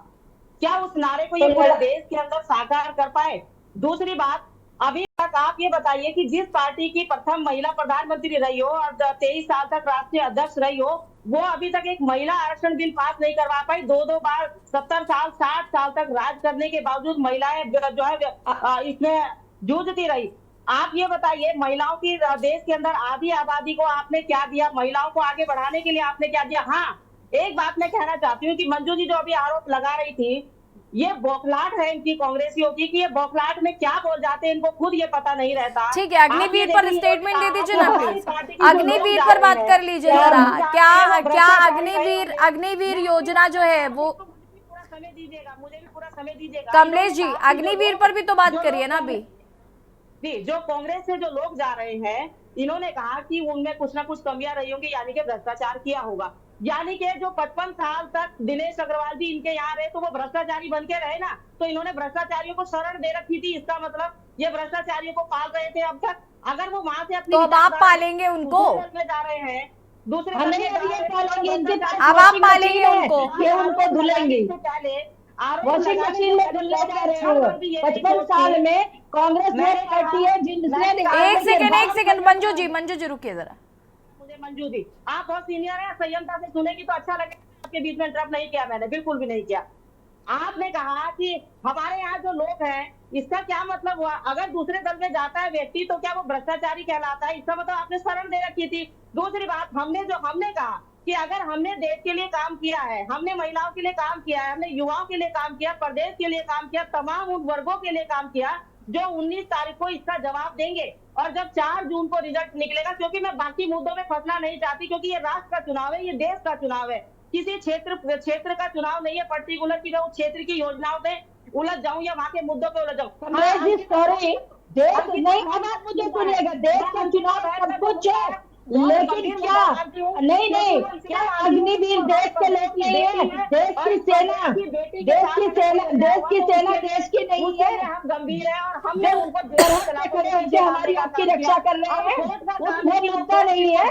क्या उस नारे को ये पूरे देश के अंदर साकार कर पाए? दूसरी बात, अभी तक आप ये बताइए कि जिस पार्टी की प्रथम महिला प्रधानमंत्री रही हो और 23 साल तक राष्ट्रीय अध्यक्ष रही हो, वो अभी तक एक महिला आरक्षण बिल पास नहीं करवा पाई। दो बार 70 साल 60 साल तक राज करने के बावजूद महिलाएं जो है इसमें जूझती रही। आप ये बताइए, महिलाओं की देश के अंदर आधी आबादी को आपने क्या दिया, महिलाओं को आगे बढ़ाने के लिए आपने क्या दिया? हाँ, एक बात मैं कहना चाहती हूँ कि मंजू जी जो अभी आरोप लगा रही थी, ये बौखलाहट है इनकी कांग्रेसियों की कि ये बौखलाहट में क्या बोल जाते हैं इनको खुद ये पता नहीं रहता। ठीक है, अग्निवीर पर स्टेटमेंट दे दीजिए ना प्लीज, अग्निवीर पर बात कर लीजिए जरा। क्या अग्निवीर योजना जो है वो, समय दीजिएगा, मुझे भी पूरा समय दीजिएगा। कमलेश जी, अग्निवीर पर भी तो बात करिए ना अभी। जी, जो कांग्रेस से जो लोग जा रहे हैं, इन्होंने कहा कि उनमें कुछ ना कुछ कमियां रही होंगी, यानी कि भ्रष्टाचार किया होगा। यानी कि जो 55 साल तक दिनेश अग्रवाल जी इनके यहाँ रहे तो वो भ्रष्टाचारी बन के रहे ना, तो इन्होंने भ्रष्टाचारियों को शरण दे रखी थी। इसका मतलब ये भ्रष्टाचारियों को पाल रहे थे अब तक। अगर वो वहां से अपनी, तो अब आप पालेंगे उनको, में जा रहे हैं दूसरे, अब आप पालेंगे उनको धुलेंगे, वॉशिंग मशीन में धुलने जा रहे हैं। 55 साल में कांग्रेस ने पार्टी है जिसने, एक सेकंड मंजू जी रुकिए जरा। मुझे मंजू जी, आप बहुत सीनियर हैं, संयमता से सुनेगी तो अच्छा लगेगा। आपके बीच में इंटरप्ट नहीं किया मैंने, बिल्कुल भी नहीं किया। आपने कहा कि हमारे यहाँ जो लोग हैं, इसका क्या मतलब हुआ? अगर दूसरे दल में जाता है व्यक्ति तो क्या वो भ्रष्टाचारी कहलाता है? इसका मतलब आपने शरण दे रखी थी। दूसरी बात, हमने कहा कि अगर हमने देश के लिए काम किया है, हमने महिलाओं के लिए काम किया है, हमने युवाओं के लिए काम किया, प्रदेश के लिए काम किया, तमाम उन वर्गों के लिए काम किया जो 19 तारीख को इसका जवाब देंगे। और जब 4 जून को रिजल्ट निकलेगा, क्योंकि मैं बाकी मुद्दों में फंसना नहीं चाहती, क्योंकि ये राष्ट्र का चुनाव है, ये देश का चुनाव है, किसी क्षेत्र का चुनाव नहीं है पर्टिकुलर की मैं क्षेत्र की योजनाओं पे उलझ जाऊं या वहाँ के मुद्दों पे उलझ जाऊं। देश नहीं, अब आप मुझे सुनिएगा, देश का चुनाव सब कुछ है, लेकिन क्या नहीं क्या अग्निवीर देश के लोग नहीं है? देश की सेना देश की नहीं है। हम गंभीर है और हमने उनको हमारी आपकी रक्षा कर रहे हैं, वो मुद्दा नहीं है।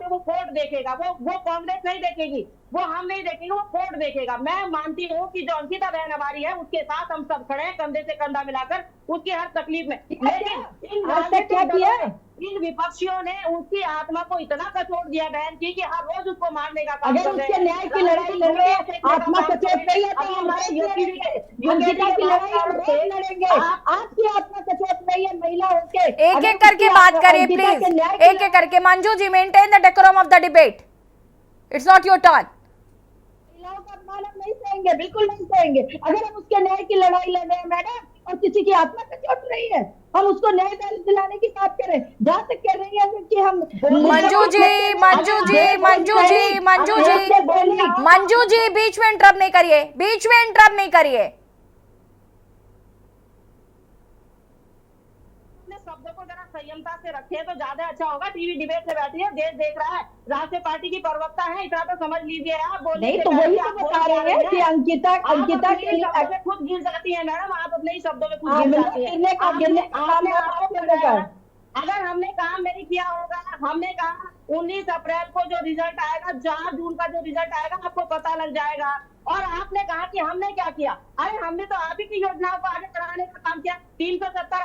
वो कोर्ट देखेगा, वो कांग्रेस नहीं देखेगी, वो हम नहीं देखेंगे, वो कोर्ट देखेगा। मैं मानती हूँ कि जो अंकिता बहन हमारी है, उसके साथ हम सब खड़े हैं, कंधे से कंधा मिलाकर उसकी हर तकलीफ में। लेकिन आज तक क्या किया? इन विपक्षियों ने उसकी आत्मा को इतना कचोट दिया बहन की कि हर रोज उसको मारने का काम अगर उसके न्याय की लड़ाई लड़ रहे हैं, आत्मा कचोट नहीं है तो अंकिता की लड़ाई लड़ेंगे। आपकी आत्मा कचोट नहीं है महिला होके। एक करके बात करिए प्लीज, एक करके। Manju ji, maintain the decorum of the debate, it's not your turn. महिलाओं का अपमान हम नहीं सहेंगे, बिल्कुल नहीं सहेंगे। अगर हम उसके न्याय की लड़ाई लड़ रहे हैं मैडम, और किसी की आत्मा कचोट रही है, हम उसको न्याय दिलाने की बात करें। जहाँ तक कह रही है कि हम मंजू जी बीच में इंटरप्ट नहीं करिए, शब्दों को जरा संयमता से रखें तो ज्यादा अच्छा होगा। टीवी डिबेट में बैठी है, देश देख रहा है, राष्ट्रीय पार्टी की प्रवक्ता है, इतना तो समझ लीजिए आप। बोलने नहीं से तो पहले वही आप तो बोल बता क्या रहे हैं कि अंकिता आप अपने के लिए शब्दों में खुद गिर जाती है मैडम, आप अपने ही शब्दों में खुद हाँ, गिर बिल्कुल जाती है। गिरने का काम आपको करने बताया, का। अगर हमने काम नहीं किया होगा, हमने कहा 19 अप्रैल को जो रिजल्ट आएगा, 4 जून का जो रिजल्ट आएगा आपको पता लग जाएगा। और आपने कहा कि हमने क्या किया, अरे हमने तो आप ही की योजनाओं को आगे बढ़ाने का काम किया। 370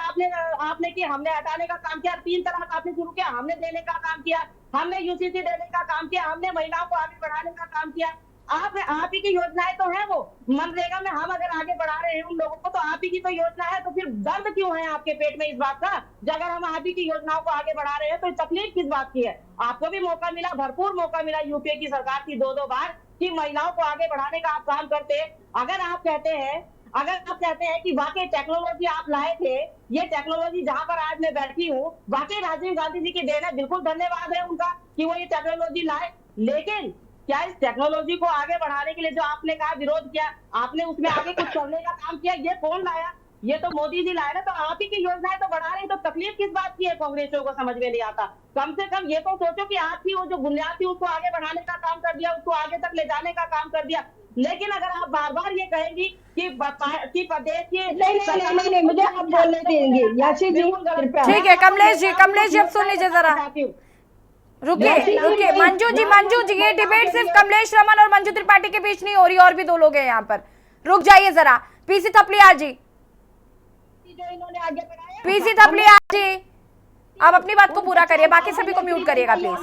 आपने किया, हमने हटाने का काम किया। 3 तलाक आपने शुरू किया, हमने देने का काम किया। हमने यूसीसी देने का काम किया, हमने महिलाओं को आगे बढ़ाने का काम किया। आप ही की योजनाएं तो है, वो मनरेगा में हम अगर आगे बढ़ा रहे हैं उन लोगों को, तो आप ही की तो योजना है। तो फिर दर्द क्यों है आपके पेट में इस बात का? अगर हम आप ही की योजनाओं को आगे बढ़ा रहे हैं तो तकलीफ किस बात की है? आपको भी मौका मिला, भरपूर मौका मिला यूपीए की सरकार की 2-2 बार कि महिलाओं को आगे बढ़ाने का आप काम करते। अगर आप कहते हैं कि वाकई टेक्नोलॉजी आप लाए थे, ये टेक्नोलॉजी जहां पर आज मैं बैठी हूँ वाकई राजीव गांधी जी की देन है, बिल्कुल धन्यवाद है उनका कि वो ये टेक्नोलॉजी लाए। लेकिन क्या इस टेक्नोलॉजी को आगे बढ़ाने के लिए जो आपने कहा विरोध किया, आपने उसमें आगे कुछ करने का काम किया, ये कौन लाया? ये तो मोदी जी लाए ना। तो आप ही की योजनाएं तो बढ़ा रहे हैं, तो तकलीफ किस बात की है? कांग्रेसियों को समझ में नहीं आता। कम से कम ये तो सोचो कि आपकी वो जो बुनियाद थी उसको आगे बढ़ाने का काम कर दिया, उसको आगे तक ले जाने का काम कर दिया। लेकिन अगर आप बार बार ये कहेंगी कि प्रदेश की नहीं, मुझे आप बोलने देंगे याशी जी, कृपया। ठीक है कमलेश जी अब सुन लीजिए जरा, रुकिए मंजू जी, ये डिबेट सिर्फ कमलेश रमन और मंजू त्रिपाठी के बीच नहीं हो रही, और भी 2 लोग हैं यहाँ पर। रुक जाइए जरा। पीसी थपलियाल जी, पीसी थपलियाल जी, आप अपनी बात को पूरा करिए, बाकी सभी को म्यूट करिएगा प्लीज।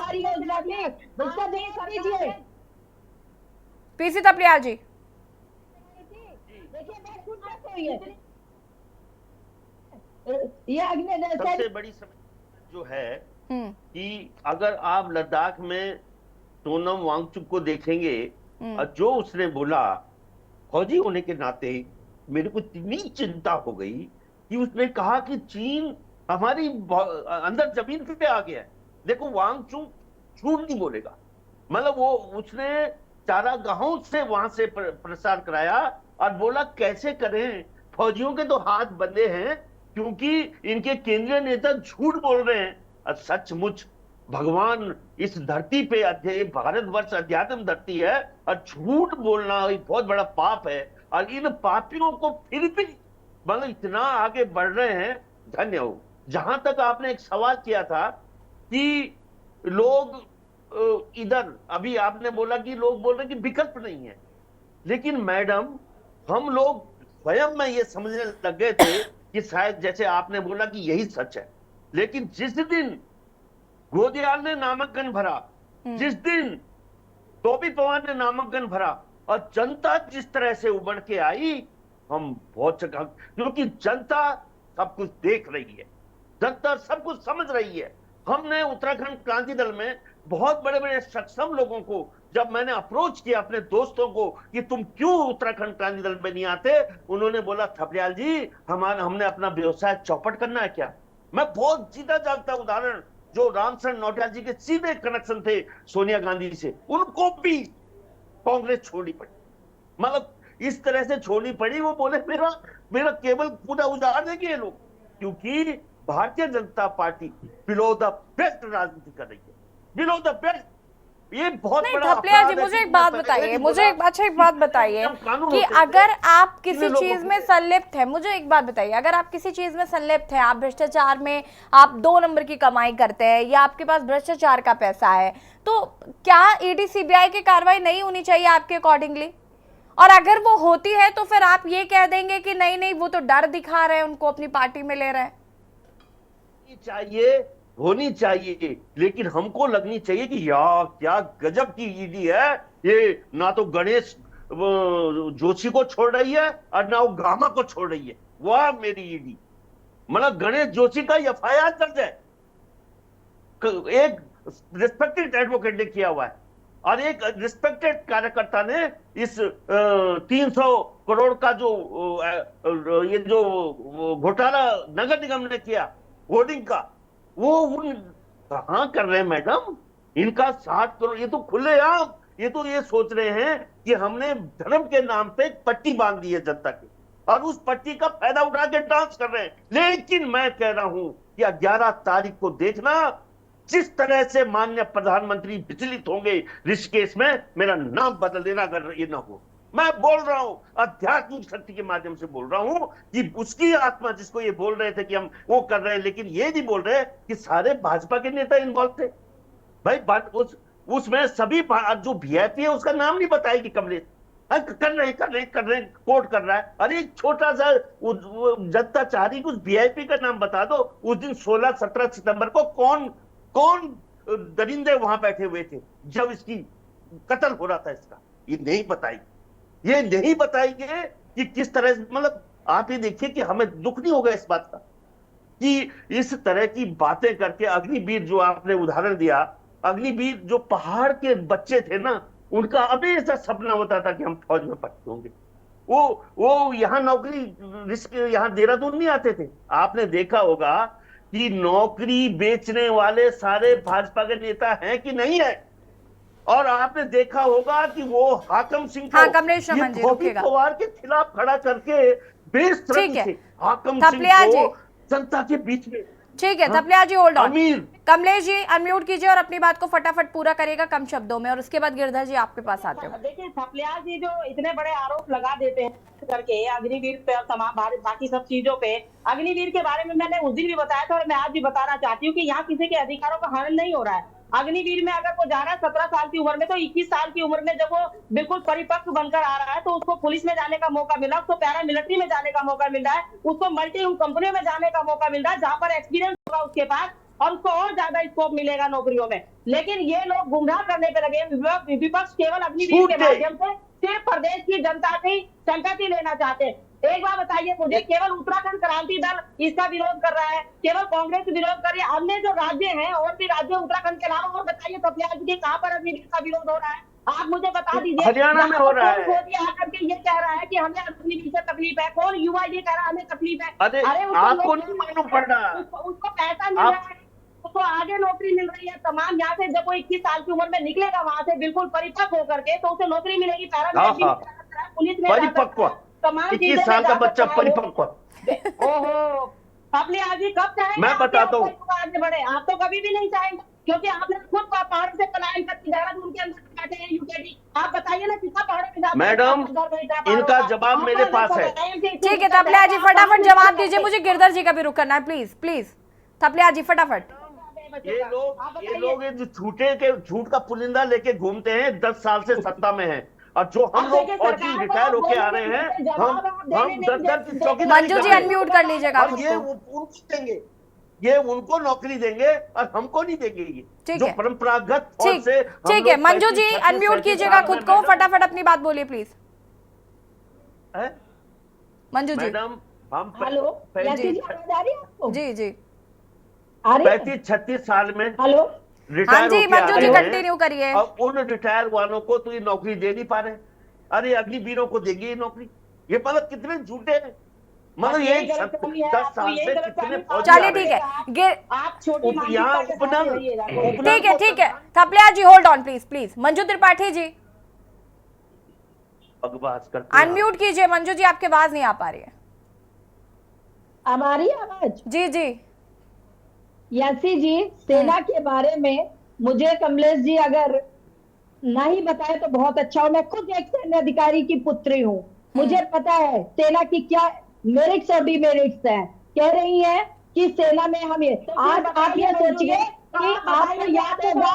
पीसी थपलियाल जी, सबसे बड़ी समस्या जो है कि अगर आप लद्दाख में सोनम वांगचुक को देखेंगे, और जो उसने बोला, फौजी होने के नाते मेरे को इतनी चिंता हो गई कि उसने कहा कि चीन हमारी अंदर जमीन पे आ गया है। देखो वांगचुक झूठ नहीं बोलेगा, मतलब वो उसने चारागाहों से वहां से प्रसार कराया और बोला कैसे करें, फौजियों के तो हाथ बंधे हैं क्योंकि इनके केंद्रीय नेता झूठ बोल रहे हैं। और सचमुच भगवान इस धरती पे भारतवर्ष अध्यात्म धरती है और झूठ बोलना एक बहुत बड़ा पाप है। और इन पापियों को फिर भी मतलब इतना आगे बढ़ रहे हैं, धन्य हो। जहां तक आपने एक सवाल किया था कि लोग इधर, अभी आपने बोला कि लोग बोल रहे कि विकल्प नहीं है, लेकिन मैडम हम लोग स्वयं में ये समझने लग गए थे कि शायद जैसे आपने बोला कि यही सच है। लेकिन जिस दिन गोदियाल ने नामांकन भरा, जिस दिन टोपी पवार ने नामांकन भरा और जनता जिस तरह से उमड़ के आई, हम बहुत क्योंकि जनता सब कुछ देख रही है, जनता सब कुछ समझ रही है। हमने उत्तराखंड क्रांति दल में बहुत बड़े बड़े सक्षम लोगों को जब मैंने अप्रोच किया, अपने दोस्तों को, कि तुम क्यों उत्तराखंड क्रांति दल में नहीं आते, उन्होंने बोला थपलियाल जी हमने अपना व्यवसाय चौपट करना है क्या? मैं बहुत सीधा जागता उदाहरण, जो रामचंद्र नौटियाल जी के सीधे कनेक्शन थे सोनिया गांधी से, उनको भी कांग्रेस छोड़नी पड़ी, मतलब इस तरह से छोड़नी पड़ी। वो बोले मेरा केवल पूरा उजाड़ देंगे ये लोग, क्योंकि Bharatiya Janata party below the best राजनीति कर रही है, बिलो द बेस्ट। ये बहुत बड़ा थपलियाल जी, मुझे एक बात बताइए, कि अगर आप किसी चीज में संलिप्त है, मुझे एक बात बताइए, अगर आप किसी चीज में संलिप्त है, आप भ्रष्टाचार में आप 2 नंबर की कमाई करते हैं या आपके पास भ्रष्टाचार का पैसा है, तो क्या ईडी सीबीआई की कार्रवाई नहीं होनी चाहिए आपके अकॉर्डिंगली? और अगर वो होती है तो फिर आप ये कह देंगे कि नहीं वो तो डर दिखा रहे हैं, उनको अपनी पार्टी में ले रहे हैं? होनी चाहिए, लेकिन हमको लगनी चाहिए कि यार क्या गजब की ईडी है ये, ना तो गणेश जोशी को छोड़ रही है और ना वो गामा को छोड़ रही है। वाह मेरी ईडी, मतलब गणेश जोशी का एफआईआर दर्ज है, एक रिस्पेक्टेड एडवोकेट ने किया हुआ है, और एक रिस्पेक्टेड कार्यकर्ता ने इस 300 करोड़ का ये जो घोटाला नगर निगम ने किया होर्डिंग का, वो उन कहां कर रहे हैं मैडम? इनका 60 करोड़, ये तो खुलेआम, ये तो ये सोच रहे हैं कि हमने धर्म के नाम पे एक पट्टी बांध दी है जनता की, और उस पट्टी का फायदा उठा के डांस कर रहे हैं। लेकिन मैं कह रहा हूं कि 11 तारीख को देखना जिस तरह से माननीय प्रधानमंत्री विचलित होंगे ऋषिकेश में, मेरा नाम बदल देना अगर ये ना हो। मैं बोल रहा हूं, आध्यात्मिक शक्ति के माध्यम से बोल रहा हूं कि उसकी आत्मा जिसको ये बोल रहे थे कि हम वो कर रहे हैं, लेकिन ये नहीं बोल रहे कि सारे भाजपा के नेता इन्वॉल्व थे। भाई उसमें सभी जो वीआईपी है उसका नाम नहीं बताएगी कमलेश। कर रहे कोर्ट कर रहा है। अरे एक छोटा सा जनता चाह रही कि उस वीआईपी का नाम बता दो। उस दिन 16-17 सितंबर को कौन दरिंदे वहां बैठे हुए थे जब इसकी कत्ल हो रहा था इसका, ये नहीं बताएंगे कि किस तरह से, मतलब आप ये देखिए कि हमें दुख नहीं होगा इस बात का कि इस तरह की बातें करके अग्निवीर जो आपने उदाहरण दिया, अग्निवीर जो पहाड़ के बच्चे थे ना, उनका हमेशा सपना होता था कि हम फौज में भर्ती होंगे। वो यहाँ नौकरी रिस्क यहाँ देहरादून नहीं आते थे। आपने देखा होगा कि नौकरी बेचने वाले सारे भाजपा के नेता हैं कि नहीं है। और आपने देखा होगा कि वो हाकम सिंह को पवार के खिलाफ खड़ा करके बेशर्मी से हाकम सिंह को जनता के बीच में। ठीक है Thapliya ji, hold on. Kamlesh ji unmute कीजिए और अपनी बात को फटाफट पूरा करेगा कम शब्दों में, और उसके बाद गिरधर जी आपके पास आते हो। देखिए थपलिया जी जो इतने बड़े आरोप लगा देते हैं करके अग्निवीर पे और तमाम बाकी सब चीजों पे, अग्निवीर के बारे में मैंने उस दिन भी बताया था और मैं आज भी बताना चाहती हूँ कि यहाँ किसी के अधिकारों का हनन नहीं हो रहा है। अग्निवीर में अगर वो जा रहा है 17 साल की उम्र में, तो 21 साल की उम्र में जब वो बिल्कुल परिपक्व बनकर आ रहा है तो उसको पुलिस में जाने का मौका मिला, उसको पैरा मिलिट्री में जाने का मौका मिल रहा है, उसको मल्टी कंपनियों में जाने का मौका मिल रहा है जहां पर एक्सपीरियंस होगा उसके पास और उसको और ज्यादा स्कोप मिलेगा नौकरियों में। लेकिन ये लोग गुमराह करने पे लगे। विपक्ष केवल अग्निवीर के माध्यम से सिर्फ प्रदेश की जनता की संपत्ति लेना चाहते हैं। एक बार बताइए मुझे, केवल उत्तराखंड क्रांति दल इसका विरोध कर रहा है, केवल कांग्रेस विरोध कर रही है, अन्य जो राज्य हैं और भी राज्य उत्तराखंड के अलावा, और बताइए थपलिया जी कहाँ पर अग्निवीर का विरोध हो रहा है? आप मुझे बता दीजिए। हरियाणा में हो रहा है। आकर के ये कह रहा है कि हमें अग्निवीर से तकलीफ है। कौन युवा ये कह रहा है हमें तकलीफ है? अरे आपको नहीं मालूम पड़ रहा, उसको पैसा मिल रहा है, उसको आगे नौकरी मिल रही है। तमाम यहाँ से जब वो 21 साल की उम्र में निकलेगा वहां से बिल्कुल परिपक्व होकर के, तो उसे नौकरी मिलेगी। पुलिस में परिपक्व 21 साल का बच्चा परिपक्व। ओहो थपलिया जी कब चाहेंगे? मैं बताता हूँ आगे बढ़े। आप तो कभी भी नहीं चाहेंगे क्योंकि आपने खुद पहाड़ से पलायन करके देहरादून के अंदर बैठे हैं यूकेडी। आप बताइए ना कितना पहाड़ों के साथ। मैडम इनका जवाब मेरे पास है। ठीक है थपलिया जी फटाफट जवाब दीजिए, मुझे गिरधर जी का भी रुक करना है प्लीज। थपलिया जी फटाफट। ये लोग झूठ का पुलिंदा लेके घूमते हैं, 10 साल से सत्ता में हैं, और जो हम लोग फौजी रिटायर होके आ रहे हैं, हम 10 की चौकीदारी। मंजू जी अनम्यूट कर लीजिएगा। ये उनको देंगे, ये उनको नौकरी देंगे और हमको नहीं देंगे। ये जो परंपरागत फौज से। ठीक है मंजू जी अनम्यूट कीजिएगा खुद को, फटाफट अपनी बात बोलिए प्लीज। मंजू जी। मैडम हम जी 35-36 साल में हाँ जी मंजू जी कंटिन्यू करिए। और उन रिटायर वालों को तो ये नौकरी दे नहीं पा रहे। अरे अग्निवीरों को देंगे ये नौकरी। ये मतलब कितने झूठे हैं, मतलब ये 10 साल से कितने। चलिए ठीक है आप ठीक है Thapliya ji hold on please. Manju Tripathi ji unmute कीजिए। मंजू जी आपकी आवाज नहीं आ पा रही है। हमारी आवाज? जी यासी जी सेना के बारे में मुझे कमलेश जी अगर नहीं बताए तो बहुत अच्छा हो। मैं खुद एक सैन्य अधिकारी की पुत्री हूँ, मुझे पता है सेना की क्या मेरिट्स और डिमेरिट्स हैं। कह रही है कि सेना में हम ये आज आप ये सोचिए कि आपको याद होगा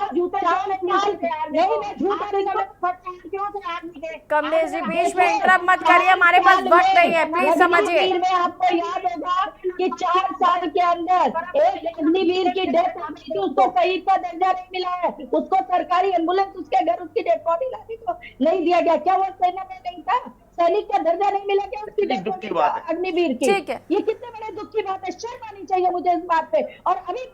कमलेश जी बीच में इंटरप्ट मत करिए, हमारे पास वक्त नहीं है प्लीज समझिए। में आपको याद होगा कि 4 साल के अंदर एक अग्निवीर की डेथ हो गई थी, उसको शहीद का दर्जा नहीं मिला है, उसको सरकारी एम्बुलेंस उसके घर उसकी डेड बॉडी लाने को नहीं दिया गया। क्या वो सेना में नहीं था? सैनिक का दर्जा नहीं मिला क्या उसकी डेड बॉडी अग्निवीर की? ठीक है, ये कितने बड़े दुख की बात है। शर्म आनी चाहिए मुझे इस बात पे। और अभी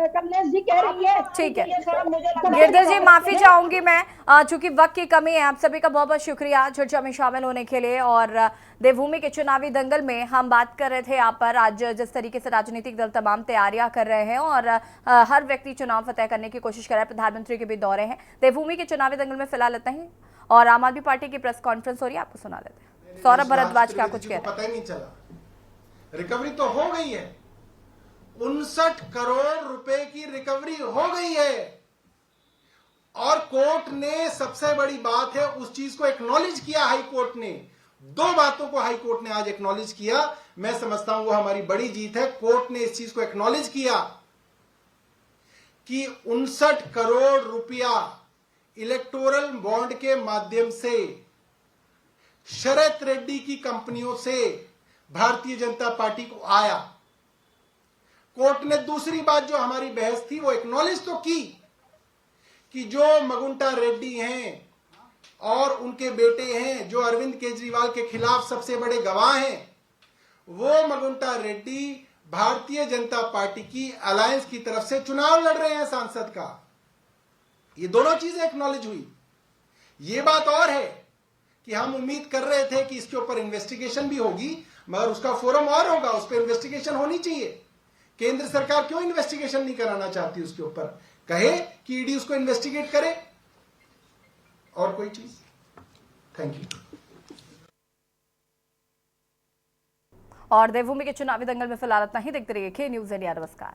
कमलेश जी कह रही है। ठीक है गिरधर जी माफी चाहूंगी मैं, चूंकि वक्त की कमी है। आप सभी का बहुत बहुत शुक्रिया चर्चा में शामिल होने के लिए। और देवभूमि के चुनावी दंगल में हम बात कर रहे थे यहाँ पर आज जिस तरीके से राजनीतिक दल तमाम तैयारियां कर रहे हैं और हर व्यक्ति चुनाव फतेह करने की कोशिश कर रहा है। प्रधानमंत्री के भी दौरे हैं। देवभूमि के चुनावी दंगल में फिलहाल इतना ही, और आम आदमी पार्टी की प्रेस कॉन्फ्रेंस हो रही है, आपको सुना देते हैं। सौरभ भारद्वाज का कुछ कहना है। पता ही नहीं चला, रिकवरी तो हो गई है 59 करोड़ रुपए की रिकवरी हो गई है। और कोर्ट ने, सबसे बड़ी बात है, उस चीज को एक्नॉलेज किया। हाई कोर्ट ने 2 बातों को हाई कोर्ट ने आज एक्नॉलेज किया। मैं समझता हूं वो हमारी बड़ी जीत है। कोर्ट ने इस चीज को एक्नॉलेज किया कि 59 करोड़ रुपया इलेक्टोरल बॉन्ड के माध्यम से शरत रेड्डी की कंपनियों से भारतीय जनता पार्टी को आया। कोर्ट ने दूसरी बात जो हमारी बहस थी वो एक्नॉलेज तो की कि जो मगुंटा रेड्डी हैं और उनके बेटे हैं, जो अरविंद केजरीवाल के खिलाफ सबसे बड़े गवाह हैं, वो मगुंटा रेड्डी भारतीय जनता पार्टी की अलायंस की तरफ से चुनाव लड़ रहे हैं सांसद का। ये दोनों चीजें एक्नॉलेज हुई। ये बात और है कि हम उम्मीद कर रहे थे कि इसके ऊपर इन्वेस्टिगेशन भी होगी, मगर उसका फोरम और होगा, उस पर इन्वेस्टिगेशन होनी चाहिए। केंद्र सरकार क्यों इन्वेस्टिगेशन नहीं कराना चाहती उसके ऊपर? कहे कि ईडी उसको इन्वेस्टिगेट करे, और कोई चीज। Thank you. और देवभूमि के चुनावी दंगल में फिलहाल इतना ही। देखते रहिए के न्यूज़ इंडिया। नमस्कार।